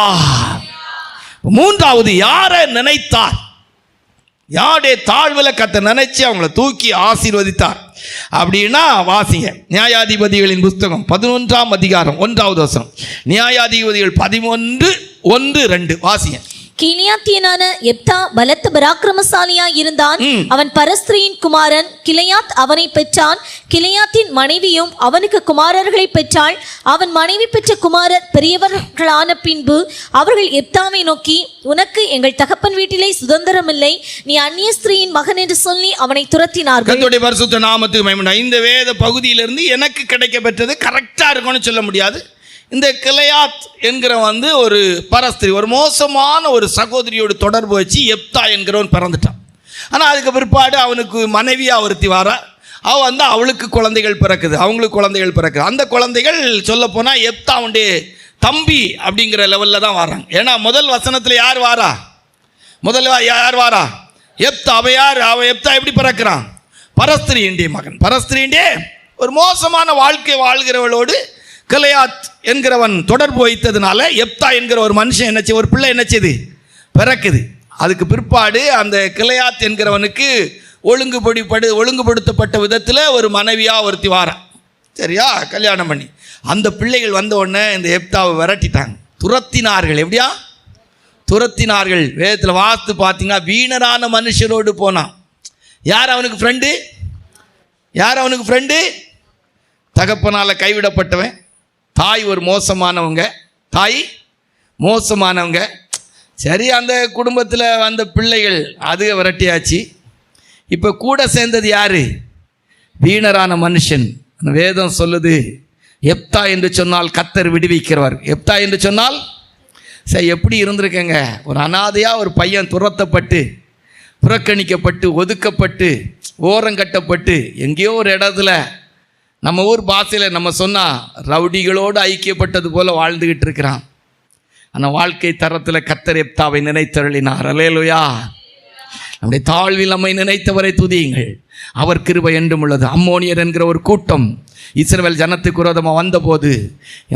3வது, யாரை நினைத்தார்? யாருடைய தாழ்வில் கர்த்தர் நினைச்சு அவங்கள தூக்கி ஆசீர்வதித்தார் அப்படின்னா வாசிங்க. நியாயாதிபதிகளின் புஸ்தகம் 11ஆம் அதிகாரம் 1வது வசனம். நியாயாதிபதிகள் 11:1-2 வாசிங்க. கிலியாத்தியனான எப்தா பலத்த பராக்கிரமசாலியாய் இருந்தான். அவன் பரஸ்திரியின் குமாரன் கிளையாத் அவனை பெற்றான். கிளையாத்தின் மனைவியும் அவனுக்கு குமாரர்களை பெற்றாள். அவன் மனைவி பெற்ற குமாரர் பெரியவர்களான பின்பு அவர்கள் எப்தாவை நோக்கி, உனக்கு எங்கள் தகப்பன் வீட்டிலே சுதந்திரமில்லை, நீ அந்நிய ஸ்திரீயின் மகன் என்று சொல்லி அவனை துரத்தினார்கள். கர்த்தருடைய பரிசுத்த நாமத்துக்கு மகிமை. இந்த வேத பகுதியிலிருந்து எனக்கு கிடைக்க பெற்றது கரெக்டா இருக்கும்னு சொல்ல முடியாது. இந்த கிளையாத் என்கிற ஒரு பரஸ்திரி, ஒரு மோசமான ஒரு சகோதரியோடு தொடர்பு வச்சு எப்தா என்கிறவன் பிறந்துட்டான். ஆனால் அதுக்கு பிற்பாடு அவனுக்கு மனைவியா ஒருத்தி வாரா. அவள் அவளுக்கு குழந்தைகள் பிறக்குது, அவங்களுக்கு குழந்தைகள் பிறக்குது. அந்த குழந்தைகள் சொல்ல போனால் எப்தாவுடைய தம்பி அப்படிங்கிற லெவலில் தான் வராங்க. ஏன்னா முதல் வசனத்தில் யார் வாரா? யார் வாரா? எப்தா. அவன் எப்தா எப்படி பிறக்கிறான்? பரஸ்திரியின்டே மகன். பரஸ்திரியின்டே ஒரு மோசமான வாழ்க்கை வாழ்கிறவளோடு கிளையாத் என்கிறவன் தொடர்பு வைத்ததுனால எப்தா என்கிற ஒரு மனுஷன் என்னச்சு, ஒரு பிள்ளை என்னச்சுது பிறக்குது. அதுக்கு பிற்பாடு அந்த கிளையாத் என்கிறவனுக்கு ஒழுங்குபடுத்தப்பட்ட விதத்தில் ஒரு மனைவியா ஒருத்தி வாரா. சரியா? கல்யாணம் பண்ணி அந்த பிள்ளைகள் வந்த உடனே இந்த எப்தாவை விரட்டிட்டாங்க, துரத்தினார்கள். எப்படியா துரத்தினார்கள்? வேதத்தில் வாஸ்து பார்த்தீங்கன்னா வீணரான மனுஷரோடு போனான். யார் அவனுக்கு ஃப்ரெண்டு? தகப்பனால் கைவிடப்பட்டவன். தாய் ஒரு மோசமானவங்க. சரி, அந்த குடும்பத்தில் வந்த பிள்ளைகள் அது விரட்டியாச்சு. இப்போ கூட சேர்ந்தது யாரு? வீணரான மனுஷன். வேதம் சொல்லுது, எப்தா என்று சொன்னால் கர்த்தர் விடுவிக்கிறவர். எப்தா என்று சொன்னால் சரி, எப்படி இருந்திருக்கேங்க? ஒரு அனாதையாக ஒரு பையன் துரத்தப்பட்டு, புறக்கணிக்கப்பட்டு, ஒதுக்கப்பட்டு, ஓரங்கட்டப்பட்டு, எங்கேயோ ஒரு இடத்துல நம்ம ஊர் பாஷையில் நம்ம சொன்னால் ரவுடிகளோடு ஐக்கியப்பட்டது போல் வாழ்ந்துக்கிட்டு இருக்கிறான். ஆனால் வாழ்க்கை தரத்தில் கர்த்தர் எப்தாவை நினைத்தருளினார். அல்லேலூயா. நம்முடைய தாழ்வில் நம்மை நினைத்தவரை துதியுங்கள், அவர் கிருபை என்றும் உள்ளது. அம்மோனியர் என்கிற ஒரு கூட்டம் இஸ்ரவேல் ஜனத்துக்கு விரோதமாக வந்தபோது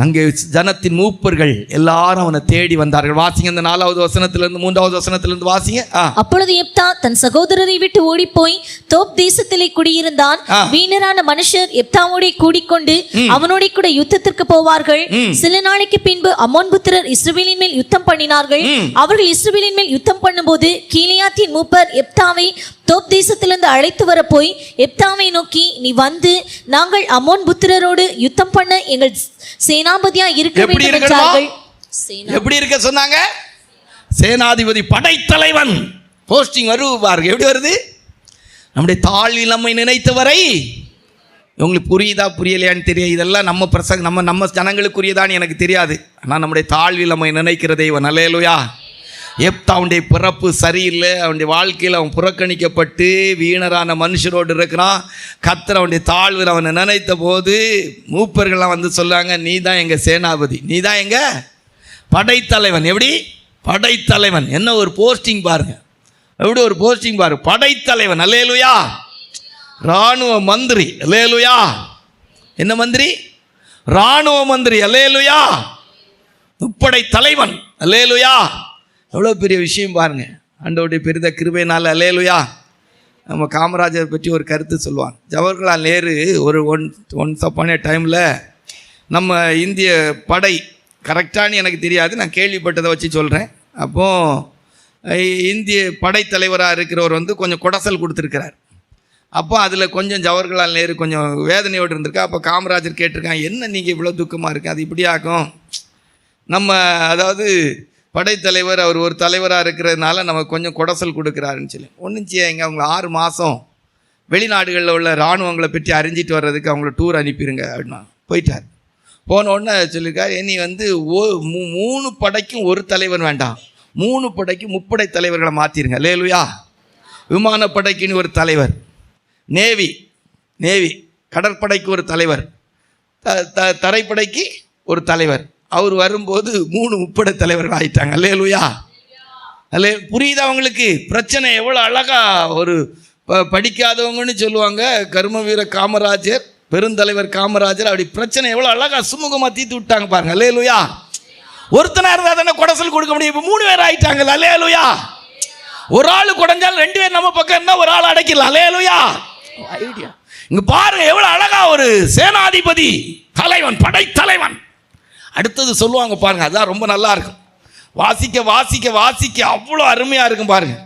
அங்கே ஜனத்தின் மூப்பர்கள் எல்லாரும் அவனை தேடி வந்தார்கள். வாசிங்க, இந்த 4வது வசனத்திலிருந்து 3வது வசனத்திலிருந்து வாசிங்க. அப்பொழுது எப்தா தன் சகோதரரை விட்டு ஓடிப்போய் தோப் தேசத்திலே குடியிருந்தான். வீணரான மனுஷர் எப்தாவோட கூடிக்கொண்டு அவனோட கூட யுத்தத்திற்கு போவார்கள். சில நாளைக்கு பின்பு அம்மோன் புத்திரர் இஸ்ரவேலின் மேல் யுத்தம் பண்ணினார்கள். அவர்கள் இஸ்ரவேலின் மேல் யுத்தம் பண்ணும்போது கீலேயாத்தின் மூப்பர் எப்தாவை தோப் தேசத்திலிருந்து அழைத்து வர போய் எப்தாவை நோக்கி, நீ வந்து நாங்கள் அம்மோன் புத்திரரோடு யுத்தம் பண்ண எங்கள் சேனாபதியா இருக்க வேண்டும் என்றார்கள். எப்படி இருக்க சொன்னாங்க? சேனாதிபதி, படைத்தலைவன் போஸ்டிங் வருவார்கள். எப்படி வருது? நம்முடைய தாழ்வில் நம்மை நினைத்தவரை. உங்களுக்கு புரியுதா புரியலையான்னு தெரியாது. இதெல்லாம் நம்ம ஜனங்களுக்குரியதான்னு எனக்கு தெரியாது. ஆனால் நம்முடைய தாழ்வில் நம்மை நினைக்கிற தெய்வம். அல்லேலூயா. எப்தாவுடைய பிறப்பு சரியில்லை. அவனுடைய வாழ்க்கையில் அவன் புறக்கணிக்கப்பட்டு வீணரான மனுஷரோடு இருக்கிறான். கர்த்தர் அவனுடைய தாழ்வில் அவனை நினைத்த போது மூப்பர்கள்லாம் வந்து சொல்லாங்க, நீ தான் எங்கள் சேனாபதி, நீ தான் எங்கள் படைத்தலைவன். எப்படி படைத்தலைவன்? என்ன ஒரு போஸ்டிங் பாருங்க, எப்படி ஒரு போஸ்டிங் பாரு. படைத்தலைவன். அல்லேலூயா. இராணுவ மந்திரி. அல்லேலூயா. என்ன மந்திரி? இராணுவ மந்திரி. அல்லேலூயா. முப்படை தலைவன். அல்லேலூயா. எவ்வளோ பெரிய விஷயம் பாருங்க, ஆண்டவருடைய பெரித கிருபையினால். அல்லேலூயா. நம்ம காமராஜர் பற்றி ஒரு கருத்து சொல்லுவாங்க. ஜவஹர்லால் நேரு ஒரு ஒன்ஸ் அப்பான் ஏ டைமில் நம்ம இந்திய படை கரெக்டானு எனக்கு தெரியாது, நான் கேள்விப்பட்டதை வச்சு சொல்கிறேன். அப்போது இந்திய படைத்தலைவராக இருக்கிறவர் கொஞ்சம் குடசல் கொடுத்துருக்கிறார். அப்போ அதில் கொஞ்சம் ஜவஹர்லால் நேரு கொஞ்சம் வேதனையோடு இருந்திருக்கா. அப்போ காமராஜர் கேட்டிருக்காங்க, என்ன நீங்கள் இவ்வளோ துக்கமாக இருக்குது, அது இப்படி ஆகும், நம்ம அதாவது படைத்தலைவர் அவர் ஒரு தலைவராக இருக்கிறதுனால நமக்கு கொஞ்சம் குடசல் கொடுக்குறாருன்னு சொல்லி. ஒன்றும் செய்யுங்க, அவங்கள 6 மாதம் வெளிநாடுகளில் உள்ள இராணுவங்களை பற்றி அறிஞ்சிட்டு வர்றதுக்கு அவங்கள டூர் அனுப்பிடுங்க அப்படின்னா போயிட்டார். போன உடனே சொல்லியிருக்காரு, இனி 3 படைக்கும் ஒரு தலைவர் வேண்டாம், 3 படைக்கும் முப்படை தலைவர்களை மாற்றிருங்க. அல்லேலூயா. விமானப்படைக்குன்னு ஒரு தலைவர், நேவி கடற்படைக்கு ஒரு தலைவர், தரைப்படைக்கு ஒரு தலைவர். அவர் வரும்போது 3 முப்படை தலைவர்கள் ஆயிட்டாங்க. அல்லேலூயா. புரியுது அவங்களுக்கு பிரச்சனை எவ்வளோ அழகா. ஒரு படிக்காதவங்கன்னு சொல்லுவாங்க, கர்ம வீர காமராஜர், பெருந்தலைவர் காமராஜர், அப்படி பிரச்சனை எவ்வளோ அழகா சுமூகமாக தீர்த்து விட்டாங்க பாருங்க. அல்லேலூயா. ஒருத்தனா இருந்தால் தானே குடசல் கொடுக்க முடியும். இப்போ 3 பேர் ஆயிட்டாங்க. அல்லேலூயா. ஒரு ஆள் குடைஞ்சாலும் 2 பேர் நம்ம பக்கம் இருந்தால் ஒரு ஆள் அடைக்கலாம். அல்லேலூயா. ஐடியா இங்க பாருங்க, எவ்வளவு அழகா ஒரு சேனாதிபதி தலைவன், படைத்தலைவன். அடுத்தது சொல்லுவாங்க பாருங்க, அதான் ரொம்ப நல்லா இருக்கும். வாசிக்க வாசிக்க வாசிக்க அவ்வளோ அருமையாக இருக்கும் பாருங்க.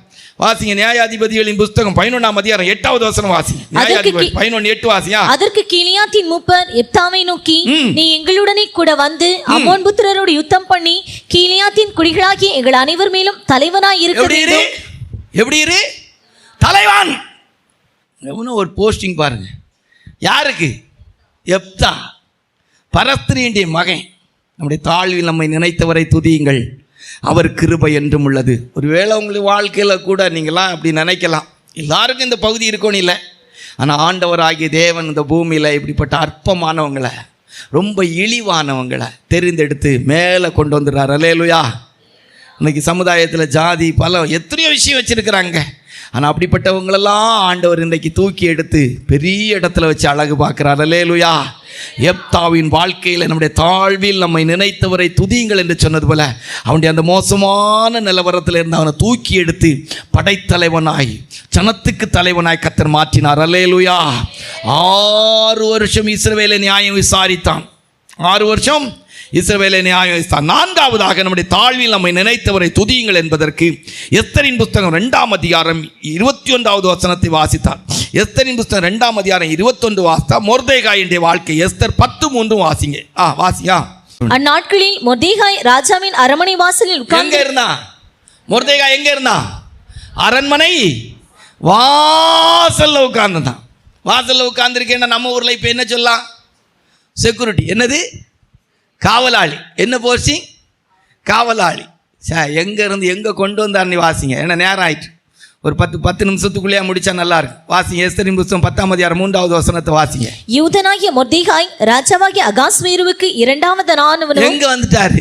வாசிங்க நியாயாதிபதிகளின் புஸ்தகம் 11ஆம் அதிகாரம் 8வது வசனம் வாசிங்க. நியாயாதிபதி 11:8 வாசியா. அதற்கு கீலியாத்தின் மூப்பர் எப்தாவை நோக்கி, நீ எங்களுடனே கூட வந்து அம்மோன் புத்திரரோடு யுத்தம் பண்ணி கீலியாத்தின் குடிகளாகிய எங்கள் அனைவர் மேலும் தலைவனாய் இருக்க வேண்டும். எப்படி இரு? தலைவன். எவனோ ஒரு போஸ்டிங் பாருங்க. யாருக்கு? எப்தா, பரஸ்திரியுடைய மகன். நம்முடைய தாழ்வில் நம்மை நினைத்தவரை துதியுங்கள், அவர் கிருபை என்றும் உள்ளது. ஒருவேளை உங்களுடைய வாழ்க்கையில் கூட நீங்களாம் அப்படி நினைக்கலாம், எல்லாருக்கும் இந்த பகுதி இருக்கணும் இல்லை. ஆனால் ஆண்டவராகிய தேவன் இந்த பூமியில் இப்படிப்பட்ட அற்பமானவங்களை, ரொம்ப இழிவானவங்களை தெரிந்தெடுத்து மேலே கொண்டு வந்துடுறார். அல்லேலூயா. இன்னைக்கு சமுதாயத்தில் ஜாதி பல எத்தனையோ விஷயம் வச்சுருக்கிறாங்க. ஆனால் அப்படிப்பட்டவங்களெல்லாம் ஆண்டவர் இன்றைக்கு தூக்கி எடுத்து பெரிய இடத்துல வச்சு அழகு பார்க்குறார். அல்லேலூயா. எப்தாவின் வாழ்க்கையில் நம்முடைய தாழ்வில் நம்மை நினைத்தவரை துதியுங்கள் என்று சொன்னது போல அவனுடைய அந்த மோசமான நிலவரத்தில் இருந்து அவனை தூக்கி எடுத்து படைத்தலைவனாய், ஜனத்துக்கு தலைவனாய் கர்த்தர் மாற்றினார். அல்லேலூயா. 6 வருஷம் இஸ்ரவேலை நியாயம் விசாரித்தான். 6 வருஷம் இஸ்ரவேலை நியாயம் விசாரித்தான். 4வதாக நம்முடைய தாழ்வில் நம்மை நினைத்தவரை துதியுங்கள் என்பதற்கு எஸ்தரின் புஸ்தகம் 2ஆம் அதிகாரம் 21வது வசனத்தை வாசித்தார். எஸ்தரின் புஸ்தகம் 2ஆம் அதிகாரம் 21 வாசித்தா மொர்தெகாயினுடைய வாழ்க்கை. எஸ்தர் 10:3 வாசிங்க. வாசியா. அந்நாட்களில் மொர்தெகாய் ராஜாவின் அரண்மனை வாசலில் எங்க இருந்தா? மொர்தெகாய் எங்க இருந்தா? அரண்மனை வாசல்ல உட்கார்ந்துதான். வாசல்ல உட்கார்ந்துருக்கேன்னா நம்ம ஊர்ல இப்ப என்ன சொல்லலாம்? செக்யூரிட்டி. என்னது? காவலாளி. என்ன போஸ்டிங்? காவலாளி. எங்கே இருந்து எங்கே கொண்டு வந்தார்னு வாசிங்க. ஏன்னா நேரம் ஆயிட்டு. ஒரு 10 நிமிஷத்துக்குள்ளேயே முடிச்சா நல்லா இருக்கும். வாசிங்க. எஸ்தரின் புஸ்தகம் 10ஆம் அதிகாரம் 3வது வசனத்தை வாசிங்க. யூதனாகிய மொர்தெகாய் ராஜாவாகிய அகாஸ்வேருவுக்கு 2வது நானவனும் எங்க வந்துட்டாரு?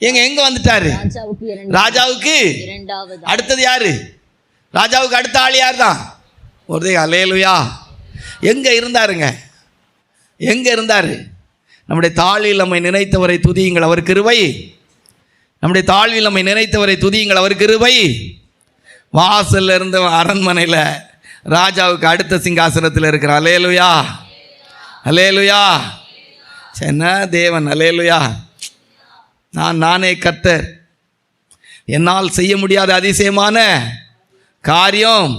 எங்க வந்துட்டாரு? ராஜாவுக்கு அடுத்தது யாரு? ராஜாவுக்கு அடுத்த ஆள் யார் தான்? மொர்தெகாய். அல்லேலூயா. எங்க இருந்தாருங்க? எங்க இருந்தாரு? நம்முடைய தாழ்வில் நம்மை நினைத்தவரை துதியுங்கள், அவர் கிருபை. நம்முடைய தாழ்வில் நம்மை நினைத்தவரை துதியுங்கள், அவர் கிருபை. வாசல்ல இருந்த அரண்மனையில் ராஜாவுக்கு அடுத்த சிங்காசனத்தில் இருக்கிறார். அல்லேலூயா. அல்லேலூயா. என்ன தேவன். அல்லேலூயா. நானே கர்த்தர், என்னால் செய்ய முடியாத அதிசயமான காரியம்.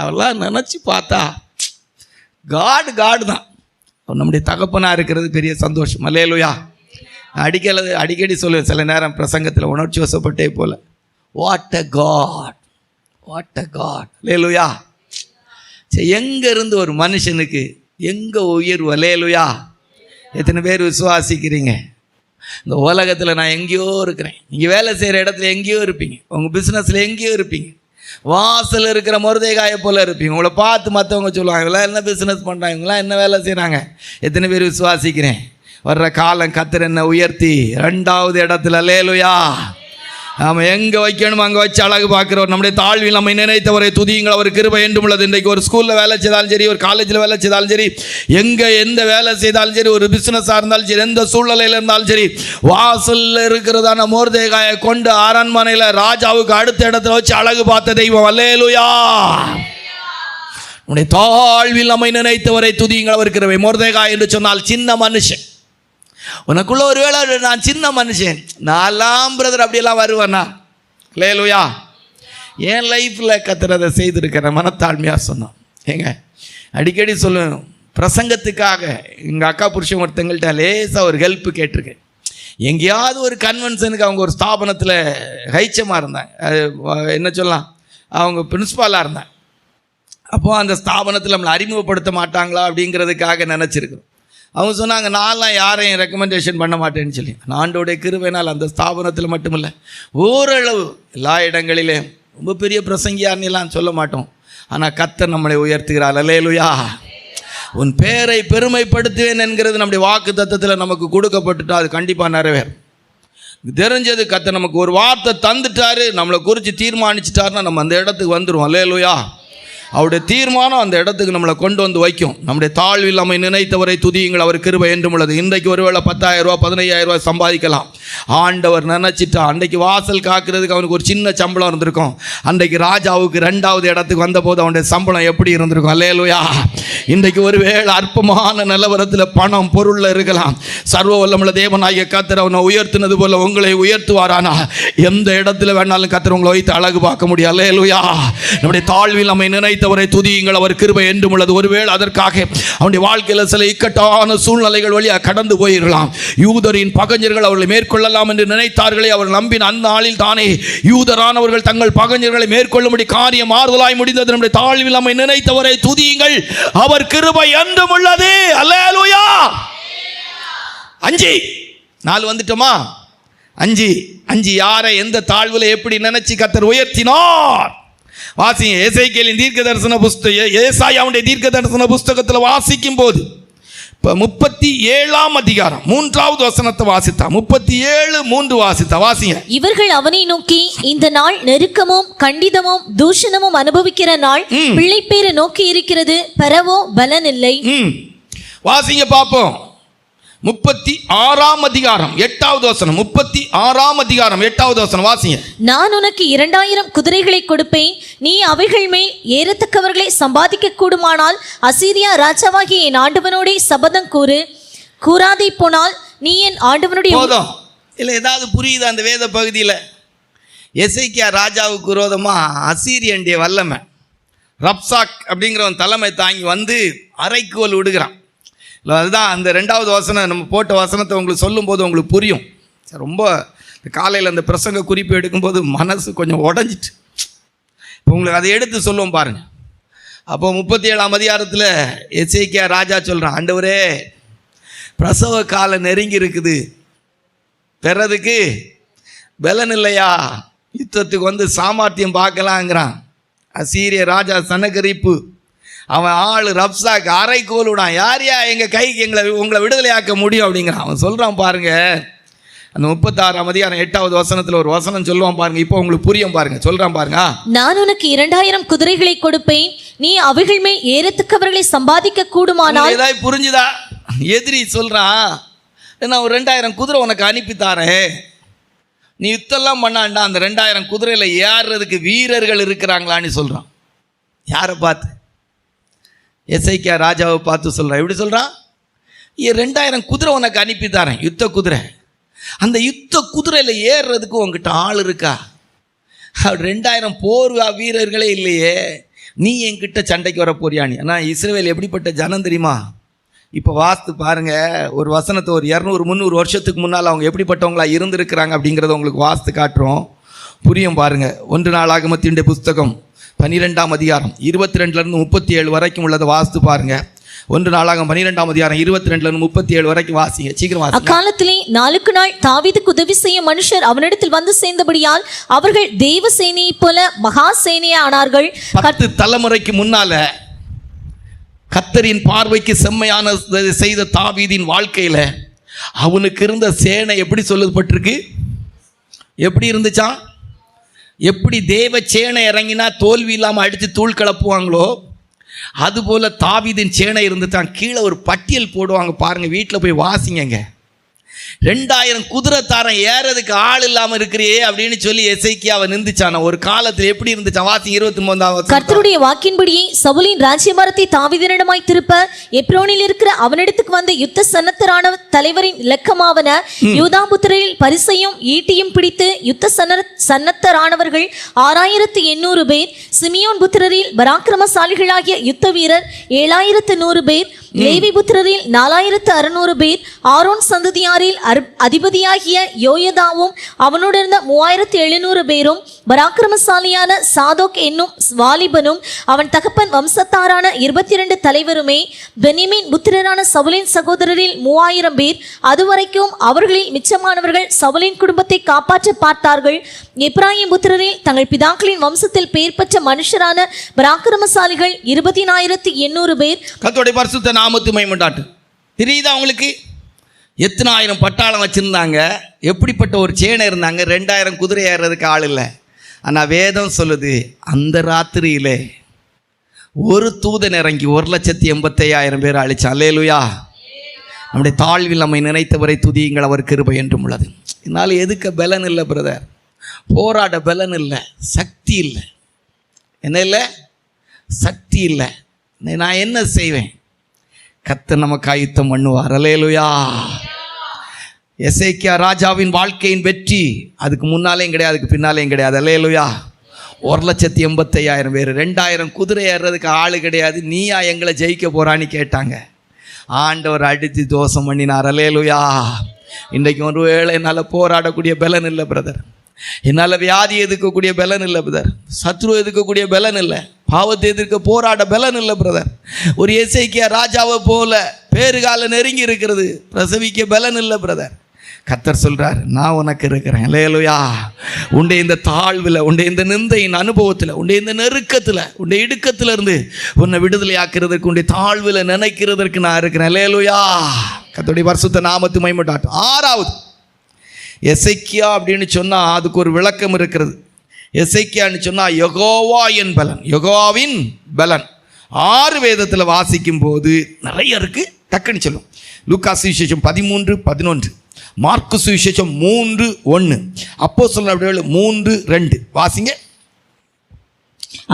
அவெல்லாம் நினச்சி பார்த்தா காடு தான். நம்முடைய தகப்பனாக இருக்கிறது பெரிய சந்தோஷம். அல்லேலூயா. அடிக்கடி சொல்லுவேன், சில நேரம் பிரசங்கத்தில் உணர்ச்சி வசப்பட்டே போல, what a God, what a God. Hallelujah. எங்கே இருந்து ஒரு மனுஷனுக்கு எங்கே உயர்வு. அல்லேலூயா. எத்தனை பேர் விசுவாசிக்கிறீங்க? இந்த உலகத்தில் நான் எங்கேயோ இருக்கிறேன், நீங்கள் வேலை செய்கிற இடத்துல எங்கேயோ இருப்பீங்க, உங்கள் பிஸ்னஸில் எங்கேயோ இருப்பீங்க, வாசல் இருக்கிற மொர்தெகாயை போல இருப்பீங்க. உங்களை பார்த்து மற்றவங்க சொல்லுவாங்க, இவங்களாம் என்ன பிஸ்னஸ் பண்ணுறாங்க, இவங்களாம் என்ன வேலை செய்கிறாங்க. எத்தனை பேர் விசுவாசிக்கிறேன்? வர்ற காலம் கர்த்தர் என்ன உயர்த்தி 2வது இடத்துல. அல்லேலூயா. நாம் எங்கே வைக்கணும் அங்கே வச்சு அழகு பார்க்குறவர். நம்முடைய தாழ்வில் நம்மை நினைத்தவரை துதியுங்கள், அவர் கிருபை என்றும் உள்ளது. இன்றைக்கு ஒரு ஸ்கூலில் வேலை செய்தாலும் சரி, ஒரு காலேஜில் வேலை செய்தாலும் சரி, எந்த வேலை செய்தாலும் சரி, ஒரு பிஸ்னஸாக இருந்தாலும் சரி, எந்த சூழ்நிலையில் இருந்தாலும் சரி, வாசலில் இருக்கிறதான மொர்தெகாயை கொண்டு அரண்மனையில் ராஜாவுக்கு அடுத்த இடத்துல வச்சு அழகு பார்த்த தெய்வம். அல்லேலூயா. நம்முடைய தாழ்வில் நம்மை நினைத்தவரை துதியுங்கள், அவர் கிருபை. மொர்தெகாய் என்று சொன்னால் சின்ன மனுஷன். உனக்குள்ள ஒரு வேளை நான் சின்ன மனுஷன், நான்லாம் பிரதர் அப்படியெல்லாம் வருவேண்ணா. அல்லேலூயா. என் லைஃப்பில் கத்துறதை செய்திருக்கிறேன். மனத்தாழ்மையாக சொன்னோம். அடிக்கடி சொல்லுவேன், பிரசங்கத்துக்காக எங்கள் அக்கா புருஷன் ஒருத்தங்கள்ட்ட லேசாக ஒரு ஹெல்ப்பு கேட்டிருக்கேன். எங்கேயாவது ஒரு கன்வென்ஷனுக்கு அவங்க ஒரு ஸ்தாபனத்தில் ஹைச்சமாக இருந்தாங்க, என்ன சொல்லலாம், அவங்க பிரின்ஸ்பாலாக இருந்தாங்க. அப்போது அந்த ஸ்தாபனத்தில் நம்மளை அறிமுகப்படுத்த மாட்டாங்களா அப்படிங்கிறதுக்காக நினச்சிருக்கோம். அவங்க சொன்னாங்க, நான்லாம் யாரையும் ரெக்கமெண்டேஷன் பண்ண மாட்டேன்னு சொல்லி. ஆண்டோடைய கிருபையினால் அந்த ஸ்தாபனத்தில் மட்டுமில்லை, ஓரளவு எல்லா இடங்களிலே ரொம்ப பெரிய பிரசங்கியார்னெல்லாம் சொல்ல மாட்டோம், ஆனால் கர்த்தர் நம்மளை உயர்த்துகிறார். அல்லேலூயா. உன் பேரை பெருமைப்படுத்துவேன் என்கிறது நம்முடைய வாக்கு தத்தத்தில் நமக்கு கொடுக்கப்பட்டுட்டா அது கண்டிப்பாக நிறைவேறும். தெரிஞ்சது கர்த்தர் நமக்கு ஒரு வார்த்தை தந்துட்டாரு, நம்மளை குறித்து தீர்மானிச்சிட்டாருன்னா நம்ம அந்த இடத்துக்கு வந்துடுவோம். அல்லேலூயா. அவருடைய தீர்மானம் அந்த இடத்துக்கு நம்மளை கொண்டு வந்து வைக்கும். நம்முடைய தாழ்வில் நம்மை நினைத்தவரை துதியுங்கள், அவர் கிருபை என்றும் உள்ளது. இன்றைக்கு ஒருவேளை 10,000 ரூபா 15,000 ரூபா சம்பாதிக்கலாம். ஆண்டவர் நினைச்சிட்டா அன்றைக்கு வாசல் காக்கிறதுக்கு அவனுக்கு ஒரு சின்ன சம்பளம் இருந்திருக்கும். அன்றைக்கு ராஜாவுக்கு 2வது இடத்துக்கு வந்தபோது அவனுடைய சம்பளம் எப்படி இருந்திருக்கும்? அல்லேலூயா. இன்றைக்கு ஒருவேளை அற்பமான நிலவரத்தில் பணம் பொருளில் இருக்கலாம். சர்வ வல்லமுள்ள தேவனாகிய கர்த்தர் அவனை உயர்த்தினது போல உங்களை உயர்த்துவாரானா எந்த இடத்துல வேணாலும் கர்த்தர் உங்களை வைத்து அழகு பார்க்க முடியும். அல்லேலூயா. நம்முடைய தாழ்வில் நம்மை நினைத்தவரை துதியுங்கள், அவர் கிருபை என்றும் உள்ளது. ஒருவேளை அதற்காக அவனுடைய வாழ்க்கையில் சில இக்கட்டான சூழ்நிலைகள் வழியாக கடந்து போயிடலாம். யூதரின் பகைஞர்கள் அவர்களை மேற்கொள்ளலாம் என்று நினைத்தார்களே, அவர் நம்பின அந்நாளில் தானே யூதரானவர்கள் தங்கள் பகைஞர்களை மேற்கொள்ளும்படி காரியம் ஆறுதலாய் முடிந்தது. நம்முடைய தாழ்வில் நம்மை நினைத்தவரை துதியுங்கள், அவர் கிருபை என்றும் உள்ளது. அல்லேலூயா. 5 4 வந்துட்டோமா? 5 யாரை எந்த தாழ்வில் எப்படி நினைச்சு கர்த்தர் உயர்த்தினார் வாசிங்க. எசேக்கியேலின் தீர்க்க தரிசன புஸ்தகம், ஏசாயாவுடைய தீர்க்க தரிசன புஸ்தகத்தில் வாசிக்கும் போது இப்போ 37ஆம் அதிகாரம் 3வது வசனத்தை வாசித்தா, 37:3 வாசித்தா வாசிங்க. இவர்கள் அவனை நோக்கி, இந்த நாள் நெருக்கமும் கண்டிதமும் தூஷணமும் அனுபவிக்கிற நாள், பிள்ளை பேரு நோக்கி இருக்கிறது, பெறவோ பலன் இல்லை. வாசிங்க பார்ப்போம். 36ஆம் அதிகாரம் 8வது வசனம். 36ஆம் அதிகாரம் 8வது வசனம் வாசிங்க. நான் உனக்கு 2000 குதிரைகளை கொடுப்பேன், நீ அவைகள் மேல் ஏறத்தக்கவர்களை சம்பாதிக்க கூடுமானால் அசீரியா ராஜாவாகிய என் ஆண்டவனோட சபதம் கூறாதே போனால் நீ என் ஆண்டவனுடைய. போதும் இல்லை, ஏதாவது புரியுது அந்த வேத பகுதியில்? எசேக்கியா ராஜாவுக்கு விரோதமாக அசீரியனுடைய வல்லமை ரப்சாக் அப்படிங்கிறவன் தலைமை தாங்கி வந்து அரைக்கோல் விடுகிறான். அதுதான் அந்த 2வது வசனம். நம்ம போட்ட வசனத்தை உங்களுக்கு சொல்லும்போது உங்களுக்கு புரியும். ரொம்ப காலையில் அந்த பிரசங்க குறிப்பு எடுக்கும்போது மனசு கொஞ்சம் உடஞ்சிட்டு இப்போ உங்களுக்கு அதை எடுத்து சொல்லுவோம் பாருங்கள். அப்போ 37ஆம் அதிகாரத்தில் எசேக்கியா ராஜா சொல்கிறான், ஆண்டவரே பிரசவ காலம் நெருங்கி இருக்குது, பெறதுக்கு பலன் இல்லையா, யுத்தத்துக்கு வந்து சாமர்த்தியம் பார்க்கலாங்கிறான். அசீரிய ராஜா சனகரிப்பு, அவன் ஆள் ரப்சாக் அரைக்கோல் விடான், யார் எங்கள் கைக்கு உங்களை விடுதலையாக்க முடியும் அப்படிங்கிறான். அவன் சொல்கிறான் பாருங்க. அந்த 36ஆம் அதிகாரம் 8வது வசனத்தில் ஒரு வசனம் சொல்லுவான் பாருங்க. இப்போ உங்களுக்கு புரியும் பாருங்க. சொல்றான் பாருங்க. நான் உனக்கு 2000 குதிரைகளை கொடுப்பேன், நீ அவைகள் மேல் ஏறத்தக்கவர்களை சம்பாதிக்க கூடுமானால். ஏதாவது புரிஞ்சுதா? எதிரி சொல்றான், நான் ஒரு 2000 குதிரை உனக்கு அனுப்பித்தாரேன், நீ யுத்தம்லாம் பண்ணாண்டா, அந்த 2000 குதிரையில் ஏறுறதுக்கு வீரர்கள் இருக்கிறாங்களான்னு சொல்றான். யாரை பார்த்து? எசேக்கியா ராஜாவை பார்த்து சொல்கிறான். எப்படி சொல்கிறான்? 2000 குதிரை உனக்கு அனுப்பித்தாரேன், யுத்த குதிரை. அந்த யுத்த குதிரையில் ஏறுறதுக்கு உங்ககிட்ட ஆள் இருக்கா? 2000 போர் வீரர்களே இல்லையே, நீ என்கிட்ட சண்டைக்கு வர போறியானி? ஆனால் இஸ்ரவேல் எப்படிப்பட்ட ஜனம் தெரியுமா? இப்போ வாஸ்து பாருங்கள். ஒரு வசனத்தை ஒரு 200-300 வருஷத்துக்கு முன்னால் அவங்க எப்படிப்பட்டவங்களா இருந்திருக்கிறாங்க அப்படிங்கிறத உங்களுக்கு வாஸ்து காட்டுறோம், புரியும் பாருங்கள். 1 நாளாகமத்தினுடைய புஸ்தகம் 12ஆம் அதிகாரம் 22லேருந்து 37 வரைக்கும் உள்ளதை வாசித்து பாருங்க. 1 நாளாகமம் 12ஆம் அதிகாரம் 22லேருந்து 37 வரைக்கும் வாசிங்க, சீக்கிரம் வாசிங்க. அக்காலத்திலே நாளுக்கு நாள் தாவீதுக்கு உதவி செய்ய மனுஷர் அவனிடத்தில் வந்து சேர்ந்தபடியால் அவர்கள் தேவ சேனையைப் போல மகா சேனையா ஆனார்கள். 10 தலைமுறைக்கு முன்னால கர்த்தரின் பார்வைக்கு செம்மையான செய்த தாவீதின் வாழ்க்கையில் அவனுக்கு இருந்த சேனை எப்படி சொல்லப்பட்டிருக்கு? எப்படி இருந்துச்சான்? எப்படி தேவ சேனை இறங்கினா தோல்வி இல்லாமல் அடித்து தூள் கிளப்புவாங்களோ அதுபோல் தாவீதின் சேனை இருந்துட்டான். கீழே ஒரு பட்டியல் போடுவாங்க பாருங்கள், வீட்டில் போய் வாசிங்க. 2000 குதிரை தாரம் ஏறதுக்கு ஆள் இல்லாமல் இருக்கிறே அப்படின்னு சொல்லி எசேக்கியாவை நிந்திச்சான ஒரு காலத்தில். எப்படி இருந்துச்சான்? வாசி 23. கர்த்தருடைய வாக்கின்படியே சவுலின் ராஜ்யபாரத்தை தாவீதினிடமாய் திருப்ப எப்ரோனில் இருக்கிற அவனிடத்துக்கு வந்த யுத்த சன்னத்தரான தலைவரின் இலக்கமாவன யூதாபுத்திரரில் பரிசையும் ஈட்டியும் பிடித்து யுத்த சன்னத்தரானவர்கள் 6800 பேர், சிமியோன் புத்திரரில் பராக்கிரமசாலிகளாகிய யுத்த வீரர் 7100 பேர், லேவி புத்திரரில் 4600 பேர், ஆரோன் சந்ததியாரில் அதிபதியாகிய யோயதாவும் அவனுடன் 3700 பேரும், பராக்கிரமசாலியான சாதோக் என்னும் வாலிபனும் அவன் தகப்பன் வம்சத்தாரான 22 தலைவருமே, பென்யமீன் புத்திரரான சவுலின் சகோதரரில் 3000 பேர். அதுவரைக்கும் அவர்களில் மிச்சமானவர்கள் சவுலின் குடும்பத்தை காப்பாற்ற பார்த்தார்கள். எப்ராயிம் புத்திரரில் தங்கள் பிதாக்களின் வம்சத்தில் பெயர் பெற்ற மனுஷரான பராக்கிரமசாலிகள் 20800 பேர். கர்த்தருடைய பரிசுத்த நாமத்து மகிமையுண்டாகட்டும். தெரியுதா உங்களுக்கு? எத்தனை ஆயிரம் பட்டாளம் வச்சுருந்தாங்க, எப்படிப்பட்ட ஒரு சேனை இருந்தாங்க. 2000 குதிரை ஏறுறதுக்கு ஆள் இல்லை. ஆனால் வேதம் சொல்லுது, அந்த ராத்திரியிலே ஒரு தூதன் இறங்கி 1,85,000 பேர் அழிச்சான். அல்லேலூயா. நம்முடைய தாழ்வில் நம்மை நினைத்தவரை துதியுங்கள், அவர் கிருபை என்றும் உள்ளது. இதனால் எதுக்க பலன் இல்லை பிரதர், போராட பலன் இல்லை, சக்தி இல்லை. என்ன இல்லை? சக்தி இல்லை. நான் என்ன செய்வேன்? கர்த்தர் நமக்கு ஆயுத்தம் பண்ணுவார். அல்லேலூயா. எசேக்கியா ராஜாவின் வாழ்க்கையின் வெற்றி அதுக்கு முன்னாலேயும் கிடையாது, அதுக்கு பின்னாலேயும் கிடையாது. அல்லேலூயா. 1,85,000 பேர், 2,000 குதிரை ஏறுறதுக்கு ஆள் கிடையாது. நீயா எங்களை ஜெயிக்க போறான்னு கேட்டாங்க. ஆண்டவர் அடித்து தோஷம் பண்ணினார். அல்லேலூயா. இன்றைக்கு ஒரு வேளை என்னால் போராடக்கூடிய பலன் இல்லை பிரதர், என்னால் வியாதி எதிர்க்கக்கூடிய பலன் இல்லை பிரதர், சத்ரு எதிர்க்கக்கூடிய பலன் இல்லை, பாவத்தை எதிர்க்க போராட பலன் இல்லை பிரதர். ஒரு எசேக்கியா ராஜாவை போல பேறுகால நெருங்கி இருக்கிறது, பிரசவிக்க பலன் இல்லை பிரதர். கர்த்தர் சொல்றார், நான் உனக்கு இருக்கிறேன். அல்லேலூயா. உன்னுடைய இந்த தாழ்வில், உன்னுடைய இந்த நிந்தையின் அனுபவத்தில், உன்னுடைய இந்த நெருக்கத்தில், உன்னுடைய இடுக்கத்தில் இருந்து உன்னை விடுதலை ஆக்கிறதுக்கு, உன்னுடைய தாழ்வில் நினைக்கிறதற்கு நான் இருக்கிறேன். அல்லேலூயா. கர்த்தருடைய பரிசுத்த நாமத்து மகிமைப்படட்டும். 6வது, எசேக்கியா அப்படின்னு சொன்னால் அதுக்கு ஒரு விளக்கம் இருக்கிறது. எசேக்கியான்னு சொன்னால் யெகோவா என் பலன், யெகோவாவின் பலன். 6 வேதத்தில் வாசிக்கும் போது நிறைய இருக்கு, டக்குன்னு சொல்லும். லூக்கா சுவிசேஷம் 13:11, மார்க்கு சுவிசேஷம் 3:1, அப்போஸ்தலர் 3:2 வாசிங்க.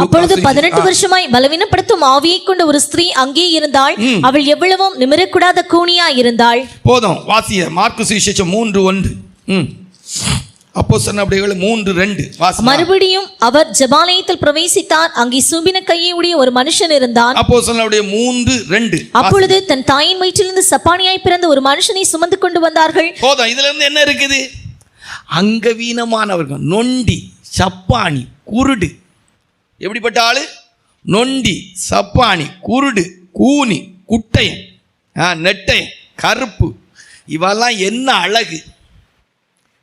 அப்பொழுது 18 வருஷமாய் பலவீனப்படுத்தும் ஆவியை கொண்ட ஒரு ஸ்திரீ அங்கே இருந்தாள். அவள் எவ்வளவும் நிமிரக்கூடாத கூனியா இருந்தாள். போதும் வாசிய. மார்க்கு சுவிசேஷம் 3:1, அப்போஸ்தலர் 3:2 வாசிங்க. மறுபடியும் அவர் ஜெபாலயத்தில் பிரவேசித்தார். அங்கே சூம்பின கையை உடைய ஒரு மனுஷன் இருந்தான். அப்போஸ்தலர் 3:2. அப்பொழுது தன் தாயின் வயிற்றிலிருந்து சப்பானியாய் பிறந்த ஒரு மனுஷனை சுமந்து கொண்டு வந்தார்கள். போதும். இதுல இருந்து என்ன இருக்குது? அங்கவீனமானவர்கள், நொண்டி, சப்பானி, குருடு. எப்படிப்பட்ட ஆளு? நொண்டி, சப்பானி, குருடு, கூனி, குட்டையன், நெட்டையன், கருப்பு. இவெல்லாம் என்ன அழகு,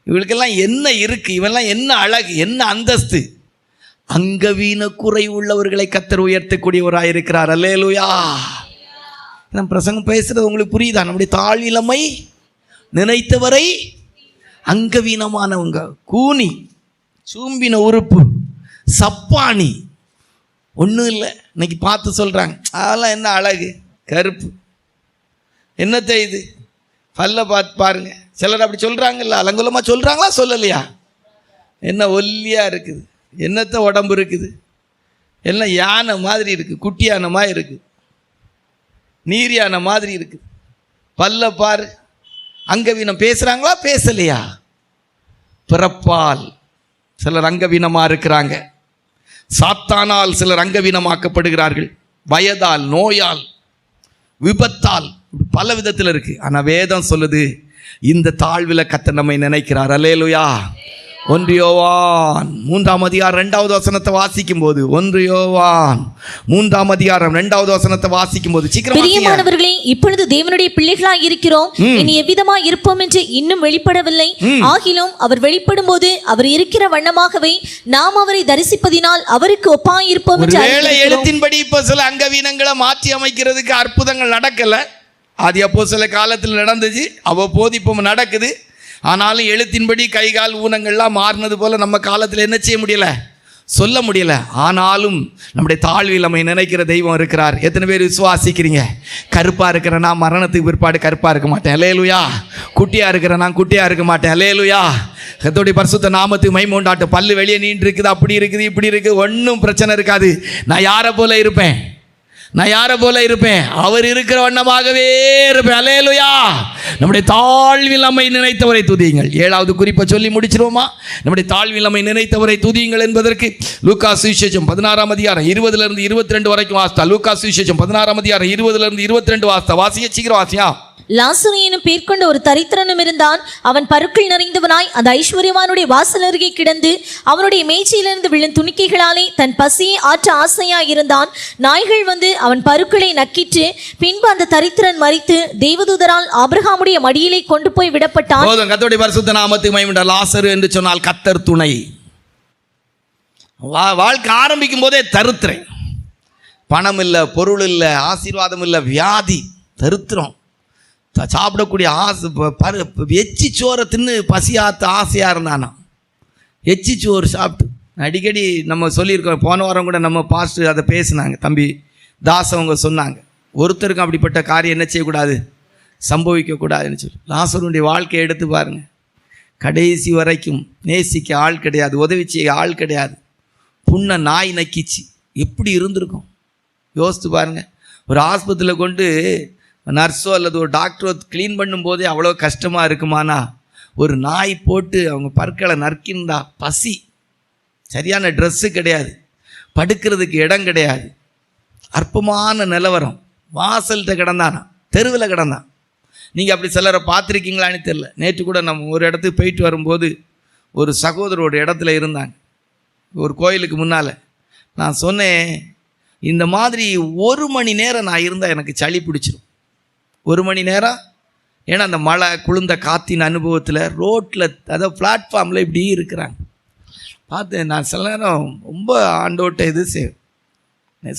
இவளுக்கெல்லாம் என்ன இருக்கு, இவெல்லாம் என்ன அழகு, என்ன அந்தஸ்து. அங்கவீன குறை உள்ளவர்களை கர்த்தர் உயர்த்தக்கூடியவராக இருக்கிறார். அல்லேலூயா. நம்ம பிரசங்கம் பேசுறது உங்களுக்கு புரியுதா? நம்முடைய தாழ்நிலைமை நினைத்தவரை அங்கவீனமானவங்க, கூனி, சூம்பின உறுப்பு, சப்பானி, ஒன்றும் இல்லை. இன்னைக்கு பார்த்து சொல்கிறாங்க, அதெல்லாம் என்ன அழகு, கருப்பு, என்னத்தை இது, பல்ல பார்த்து பாருங்க. சிலர் அப்படி சொல்கிறாங்கல்ல, அலங்குலமாக சொல்கிறாங்களா சொல்லலையா? என்ன ஒல்லியாக இருக்குது, என்னத்தை உடம்பு இருக்குது, எல்லாம் யானை மாதிரி இருக்குது, குட்டி யானை மாதிரி இருக்குது, நீர் யானை மாதிரி இருக்குது. பல்ல பாரு. அங்கவீனம் பேசுகிறாங்களா பேசலையா? பிறப்பால் சிலர் அங்கவீனமாக இருக்கிறாங்க, சாத்தானால் சிலர் அங்கவீனமாக்கப்படுகிறார்கள், வயதால், நோயால், விபத்தால், பல விதத்தில் இருக்கு. ஆனால் வேதம் சொல்லுது, இந்த தாழ்வில் கர்த்தர் நம்மை நினைக்கிறார். அல்லேலூயா. 1 யோவான் 3:2 வசனத்தை வாசிக்கும் போது, 1 யோவான் 3:2 வாசிக்கும் போது, பிரியமானவர்களே, இப்பொழுது தேவனுடைய பிள்ளைகளாய் இருக்கிறோம், இனி எவ்விதமாய் இருப்போம் என்று இன்னும் வெளிப்படவில்லை. ஆகிலும் அவர் வெளிப்படும் போது அவர் இருக்கிற வண்ணமாகவே நாம் அவரை தரிசிப்பதினால் அவருக்கு ஒப்பாய் இருப்போம் என்று. எழுத்தின்படி இப்ப சில அங்கவீனங்களை மாற்றி அமைக்கிறதுக்கு அற்புதங்கள் நடக்கல. அது அப்போ சில காலத்தில் நடந்துச்சு, அவ்வப்போது இப்போ நடக்குது. ஆனாலும் எழுத்தின்படி கை கால் ஊனங்கள்லாம் மாறினது போல நம்ம காலத்தில் என்ன செய்ய முடியல, சொல்ல முடியல. ஆனாலும் நம்முடைய தாழ்வில் நம்மை நினைக்கிற தெய்வம் இருக்கிறார். எத்தனை பேர் விசுவாசிக்கிறீங்க? கருப்பாக இருக்கிற நான் மரணத்துக்கு பிற்பாடு கருப்பாக இருக்க மாட்டேன். அல்லேலூயா. குட்டியாக இருக்கிற நான் குட்டியாக இருக்க மாட்டேன். அல்லேலூயா. கர்த்தருடைய பரிசுத்த நாமத்துக்கு மகிமை உண்டாகட்டும். பல்லு வெளியே நீண்டு இருக்குது, அப்படி இருக்குது, இப்படி இருக்குது, ஒன்றும் பிரச்சனை இருக்காது. நான் யாரை போல இருப்பேன்? நான் யாரை போல இருப்பேன்? அவர் இருக்கிற வண்ணமாகவே இருப்பேன். அல்லேலூயா. நம்முடைய தாழ்வில் நம்மை நினைத்தவரை துதியுங்கள். 7வது குறிப்பை சொல்லி முடிச்சிருவோமா? நம்முடைய தாழ்வில் நம்மை நினைத்தவரை துதியுங்கள் என்பதற்கு லூக்கா சுவிசேஷம் 16:20-22 வரைக்கும் வாசித்தா. லூக்கா சுவிசேஷம் 16:20-22 வாசித்தா. வாசிக்க சீக்கிரம் வாசியா. லாசரு எனும் பேர் கொண்ட ஒரு தரித்திரனும் இருந்தான். அவன் பருக்கள் நிறைந்தவனாய் அந்த ஐஸ்வர்யவானுடைய வாசல் அருகே கிடந்து அவனுடைய மேய்ச்சியிலிருந்து விழும் துணிக்கைகளாலே தன் பசியை ஆற்ற ஆசையாய் இருந்தான். நாய்கள் வந்து அவன் பருக்களை நக்கிற்று. பின்பு அந்த தரித்திரன் மரித்து தேவதூதரால் ஆபிரகாமுடைய மடியிலே கொண்டு போய் விடப்பட்டான். கர்த்தருடைய பரிசுத்த நாமத்துக்கு மகிமை உண்டாகட்டும். லாசரு என்று சொன்னால் கர்த்தர் துணை. வாழ்க்கை ஆரம்பிக்கும் போதே தரித்திரன், பணம் இல்லை, பொருள் இல்லை, ஆசீர்வாதம் இல்லை, வியாதி, தரித்திரம். சாப்பிடக்கூடிய ஆசை, எச்சி சோறை தின்னு பசியாத்த ஆசையாக இருந்தானா. எச்சி சோறு சாப்பிட்டு அடிக்கடி நம்ம சொல்லியிருக்கோம். போன வாரம் கூட நம்ம பாஸ்டர் அதை பேசினாங்க. தம்பி தாசவங்க சொன்னாங்க, ஒருத்தருக்கும் அப்படிப்பட்ட காரியம் என்ன செய்யக்கூடாது, சம்பவிக்கக்கூடாதுன்னு சொல்லி. லாசருடைய வாழ்க்கையை எடுத்து பாருங்கள். கடைசி வரைக்கும் நேசிக்க ஆள் கிடையாது, உதவி செய்ய ஆள் கிடையாது. புண்ணை நாய் நக்கிச்சு, எப்படி இருந்திருக்கும் யோசித்து பாருங்கள். ஒரு ஆஸ்பத்திரியில் கொண்டு நர்ஸோ அல்லது ஒரு டாக்டரோ க்ளீன் பண்ணும்போதே அவ்வளோ கஷ்டமாக இருக்குமானா, ஒரு நாய் போட்டு அவங்க பற்களை நறுக்கின்றா, பசி, சரியான ட்ரெஸ்ஸு கிடையாது, படுக்கிறதுக்கு இடம் கிடையாது, அற்பமான நிலவரம், வாசல்கிட்ட கிடந்தானா, தெருவில் கிடந்தான். நீங்கள் அப்படி சிலரை பார்த்துருக்கீங்களான்னு தெரில. நேற்று கூட நம்ம ஒரு இடத்துக்கு போயிட்டு வரும்போது ஒரு சகோதரோட இடத்துல இருந்தாங்க, ஒரு கோயிலுக்கு முன்னால். நான் சொன்னேன், இந்த மாதிரி 1 மணி நேரம் நான் இருந்தால் எனக்கு சளி பிடிச்சிரும். 1 மணி நேரம், ஏன்னா அந்த மழை குளிர்ந்த காற்றின் அனுபவத்தில் ரோட்டில், அதாவது பிளாட்ஃபார்மில் இப்படி இருக்கிறாங்க. பார்த்தேன் நான் சில நேரம் ரொம்ப ஆண்டோட்ட இது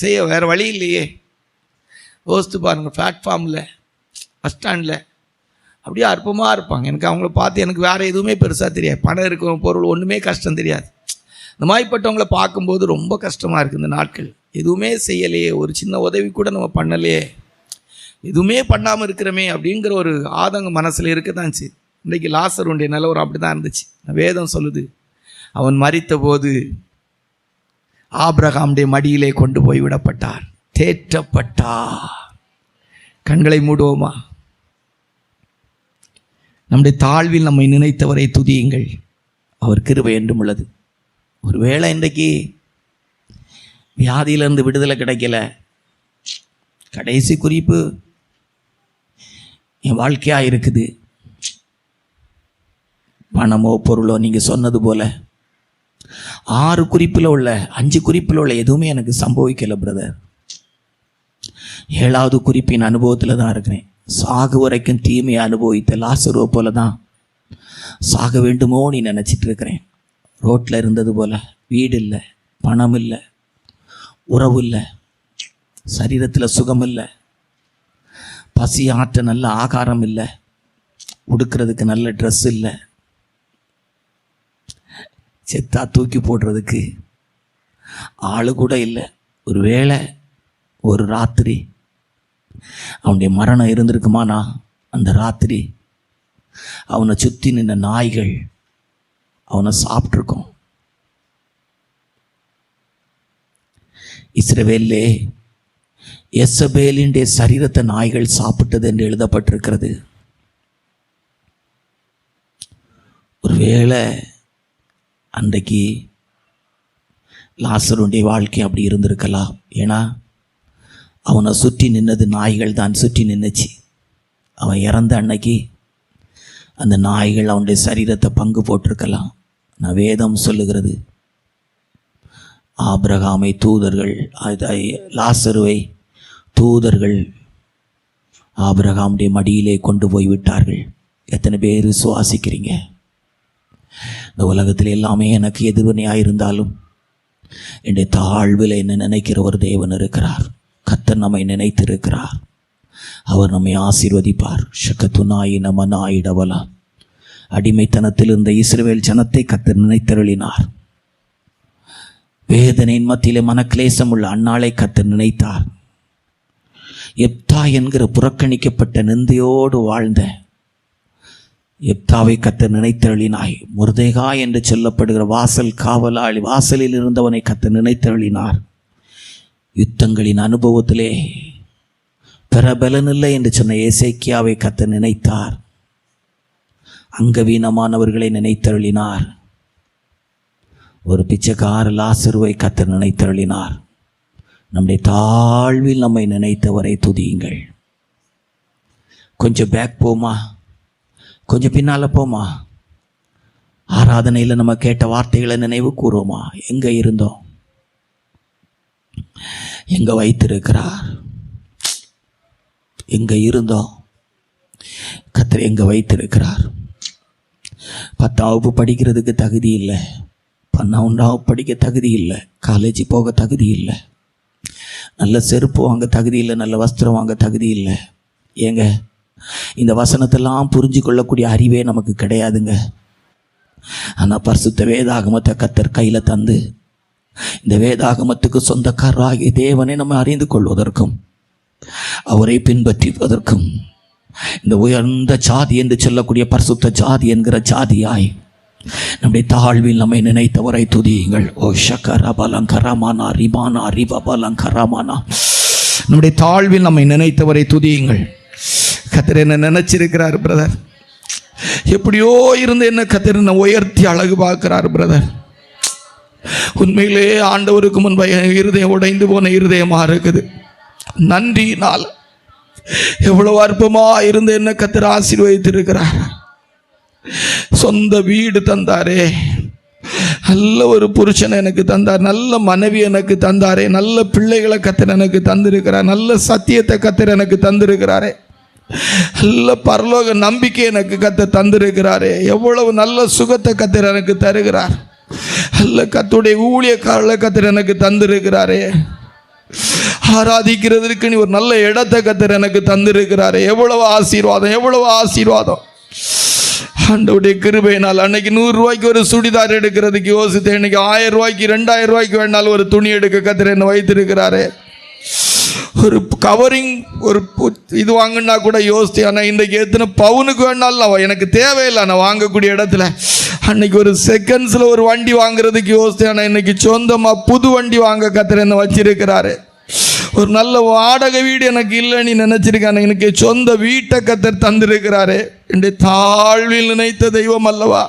செய்ய வேறு வழி இல்லையே. யோசித்து பாருங்கள், பிளாட்ஃபார்மில், பஸ் ஸ்டாண்டில் அப்படியே அற்பமாக இருப்பாங்க. எனக்கு அவங்கள பார்த்து எனக்கு வேறு எதுவுமே பெருசாக தெரியாது, பணம் இருக்கிற பொருள் ஒன்றுமே கஷ்டம் தெரியாது. இந்த மாதிரிப்பட்டவங்கள பார்க்கும்போது ரொம்ப கஷ்டமாக இருக்குது. இந்த நாட்கள் எதுவுமே செய்யலையே, ஒரு சின்ன உதவி கூட நம்ம பண்ணலையே, எதுவுமே பண்ணாமல் இருக்கிறோமே அப்படிங்கிற ஒரு ஆதங்கம் மனசில் இருக்க தான் செய்யுது. இன்றைக்கி லாசருடைய நிலவரம் அப்படி தான் இருந்துச்சு. வேதம் சொல்லுது, அவன் மரித்த போது ஆபிரகாமுடைய மடியிலே கொண்டு போய் விடப்பட்டார், தேற்றப்பட்டார். கண்களை மூடுவோமா? நம்முடைய தாழ்வில் நம்மை நினைத்தவரை துதியுங்கள், அவர் கிருபை என்றும் உள்ளது. ஒருவேளை இன்றைக்கு வியாதியிலேருந்து விடுதலை கிடைக்கல, கடைசி குறிப்பு என் வாழ்க்கையாக இருக்குது, பணமோ பொருளோ, நீங்கள் சொன்னது போல் 6 குறிப்பில் உள்ள 5 குறிப்பில் உள்ள எதுவுமே எனக்கு சம்பவிக்கலை பிரதர். 7வது குறிப்பின் அனுபவத்தில் தான் இருக்கிறேன். சாகு வரைக்கும் தீமையை அனுபவித்த லாசருவை போல தான் சாக வேண்டுமோ நீ நினச்சிட்டு இருக்கிறேன். ரோட்டில் இருந்தது போல் வீடு இல்லை, பணம் இல்லை, உறவு இல்லை, சரீரத்தில் சுகம் இல்லை, பசி ஆற்ற நல்ல ஆகாரம் இல்லை, உடுக்கிறதுக்கு நல்ல ட்ரெஸ் இல்லை, செத்தா தூக்கி போடுறதுக்கு ஆளு கூட இல்லை. ஒரு வேளை ஒரு ராத்திரி அவனுடைய மரணம் இருந்திருக்குமானா, அந்த ராத்திரி அவனை சுற்றி நின்ற நாய்கள் அவனை சாப்பிட்ருக்கோம். இஸ்ரவேலிலே யெசபேலினுடைய சரீரத்தை நாய்கள் சாப்பிட்டது என்று எழுதப்பட்டிருக்கிறது. ஒருவேளை அன்றைக்கு லாசருடைய வாழ்க்கை அப்படி இருந்திருக்கலாம். ஏன்னா அவனை சுற்றி நின்னது நாய்கள் தான் சுற்றி நின்றுச்சு. அவன் இறந்த அன்னைக்கு அந்த நாய்கள் அவனுடைய சரீரத்தை பங்கு போட்டிருக்கலாம். நான் வேதம் சொல்லுகிறது, ஆபிரகாமை தூதர்கள், லாசருவை தூதர்கள் ஆபிரகாமுடைய மடியிலே கொண்டு போய் விட்டார்கள். எத்தனை பேர் சுவாசிக்கிறீங்க? இந்த உலகத்தில் எல்லாமே எனக்கு எதிர்வினையாக இருந்தாலும் என்னுடைய தாழ்வில் என்ன நினைக்கிற ஒரு தேவன் இருக்கிறார். கர்த்தர் நம்மை நினைத்திருக்கிறார். அவர் நம்மை ஆசீர்வதிப்பார். ஷக்கத்துனாயி நம நாயிடவலா, அடிமைத்தனத்தில் இருந்த இஸ்ரவேல் ஜனத்தை கர்த்தர் நினைத்தருளினார். வேதனையின் மத்தியிலே மனக்லேசம் உள்ள அன்னாளை கர்த்தர் நினைத்தார். எப்தா என்கிற புறக்கணிக்கப்பட்ட நிந்தையோடு வாழ்ந்த எப்தாவை கர்த்தர் நினைத்தருளினாய். முர்தேகா என்று சொல்லப்படுகிற வாசல் காவலாளி, வாசலில் இருந்தவனை கர்த்தர் நினைத்தருளினார். யுத்தங்களின் அனுபவத்திலே பிரபலனில்லை என்று சொன்ன எசேக்கியாவை கர்த்தர் நினைத்தார். அங்கவீனமானவர்களை நினைத்தருளினார். ஒரு பிச்சைக்கார லாசருவை கர்த்தர் நினைத்தருளினார். நம்முடைய தாழ்வில் நம்மை நினைத்தவரை துதியுங்கள். கொஞ்சம் பேக் போமா, கொஞ்சம் பின்னால் போமா, ஆராதனையில் நம்ம கேட்ட வார்த்தைகளை நினைவு கூறுவோமா? எங்கே இருந்தோம்? எங்கே வைத்திருக்கிறார்? எங்கே இருந்தோம்? கர்த்தர் எங்கே வைத்திருக்கிறார்? 10ஆம் வகுப்பு படிக்கிறதுக்கு தகுதி இல்லை, 12ஆம் வகுப்பு படிக்க தகுதி இல்லை, காலேஜ் போக தகுதி இல்லை, நல்ல செருப்பு வாங்க தகுதி இல்லை, நல்ல வஸ்திரம் வாங்க தகுதி இல்லை. ஏங்க, இந்த வசனத்தெல்லாம் புரிஞ்சு கொள்ளக்கூடிய அறிவே நமக்கு கிடையாதுங்க. ஆனால் பரிசுத்த வேதாகமத்தை கர்த்தர் கையில் தந்து இந்த வேதாகமத்துக்கு சொந்தக்காரராகிய தேவனை நம்ம அறிந்து கொள்வதற்கும் அவரை பின்பற்றுவதற்கும் இந்த உயர்ந்த ஜாதி என்று சொல்லக்கூடிய பரிசுத்த ஜாதி என்கிற ஜாதியாய் நம்முடைய தாழ்வில் நம்மை நினைத்தவரை துதியுங்கள். ஓ ஷக்கரபலங்கரமானா ரிபானா ரிபபலங்கரமானா. நம்முடைய தாழ்வில் நம்மை நினைத்தவரை துதியுங்கள். கர்த்தர் என்ன நினைச்சிருக்கிறார் பிரதர். எப்படியோ இருந்து என்ன கர்த்தர் என்ன உயர்த்தி அழகு பார்க்கிறார் பிரதர். உண்மையிலே ஆண்டவருக்கு முன்பாக இருதயம் உடைந்து போன இருதயமா இருக்குது. நன்றியினால் எவ்வளவு அற்பமா இருந்து என்ன கர்த்தர் ஆசீர்வதித்திருக்கிறார். சொந்த வீடு தந்தாரே, நல்ல ஒரு புருஷனை எனக்கு தந்தார், நல்ல மனைவி எனக்கு தந்தாரே, நல்ல பிள்ளைகளை கர்த்தர் எனக்கு தந்திருக்கிறார், நல்ல சத்தியத்தை கர்த்தர் எனக்கு தந்திருக்கிறாரே, நல்ல பரலோக நம்பிக்கை எனக்கு கர்த்தர் தந்திருக்கிறாரே, எவ்வளவு நல்ல சுகத்தை கர்த்தர் எனக்கு தருகிறார், நல்ல கர்த்தருடைய ஊழியக்காரர்களை கர்த்தர் எனக்கு தந்திருக்கிறாரே, ஆராதிக்கிறதுக்கு நீ ஒரு நல்ல இடத்தை கர்த்தர் எனக்கு தந்திருக்கிறாரே. எவ்வளவு ஆசீர்வாதம், எவ்வளவு ஆசீர்வாதம். ஆண்டவருடைய கிருபையினால் அன்னைக்கு 100 ரூபாய்க்கு ஒரு சுடிதார் எடுக்கிறதுக்கு யோசித்தேன். இன்னைக்கு 1000 ரூபாய்க்கு 2000 ரூபாய்க்கு வேணாலும் ஒரு துணி எடுக்க கர்த்தர் என்ன வைத்திருக்கிறாரே. ஒரு கவரிங் ஒரு இது வாங்கினா கூட யோசித்தேன். ஆனால் இன்றைக்கு எத்தனை பவுனுக்கு வேணாலும் எனக்கு தேவையில்லை. நான் வாங்கக்கூடிய இடத்துல அன்னைக்கு ஒரு செகண்ட்ஸில் ஒரு வண்டி வாங்குறதுக்கு யோசித்தேன். ஆனால் இன்னைக்கு சொந்தமாக புது வண்டி வாங்க கர்த்தர் என்ன வச்சிருக்கிறாரு. ஒரு நல்ல வாடகை வீடு எனக்கு இல்லைன்னு நினைச்சிருக்கேன். எனக்கு சொந்த வீட்டை கர்த்தர் தந்திருக்கிறாரு. என்னுடைய தாழ்வில் நினைத்த தெய்வம் அல்லவா,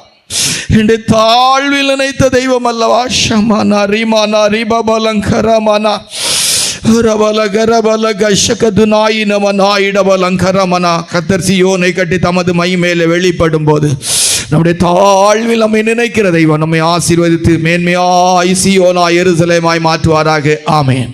என்னுடைய தாழ்வில் நினைத்த தெய்வம் அல்லவா. ஷமானா ரிமானா ரிபபலங்கரமானா கர்த்தர் சீயோனை கட்டி தமது மை மேலே வெளிப்படும் போது நம்முடைய தாழ்வில் நம்மை நினைக்கிற தெய்வம் நம்மை ஆசீர்வதித்து மேன்மையாய் சீயோனாய் எருசலேமாய் மாற்றுவாராக. ஆமென்.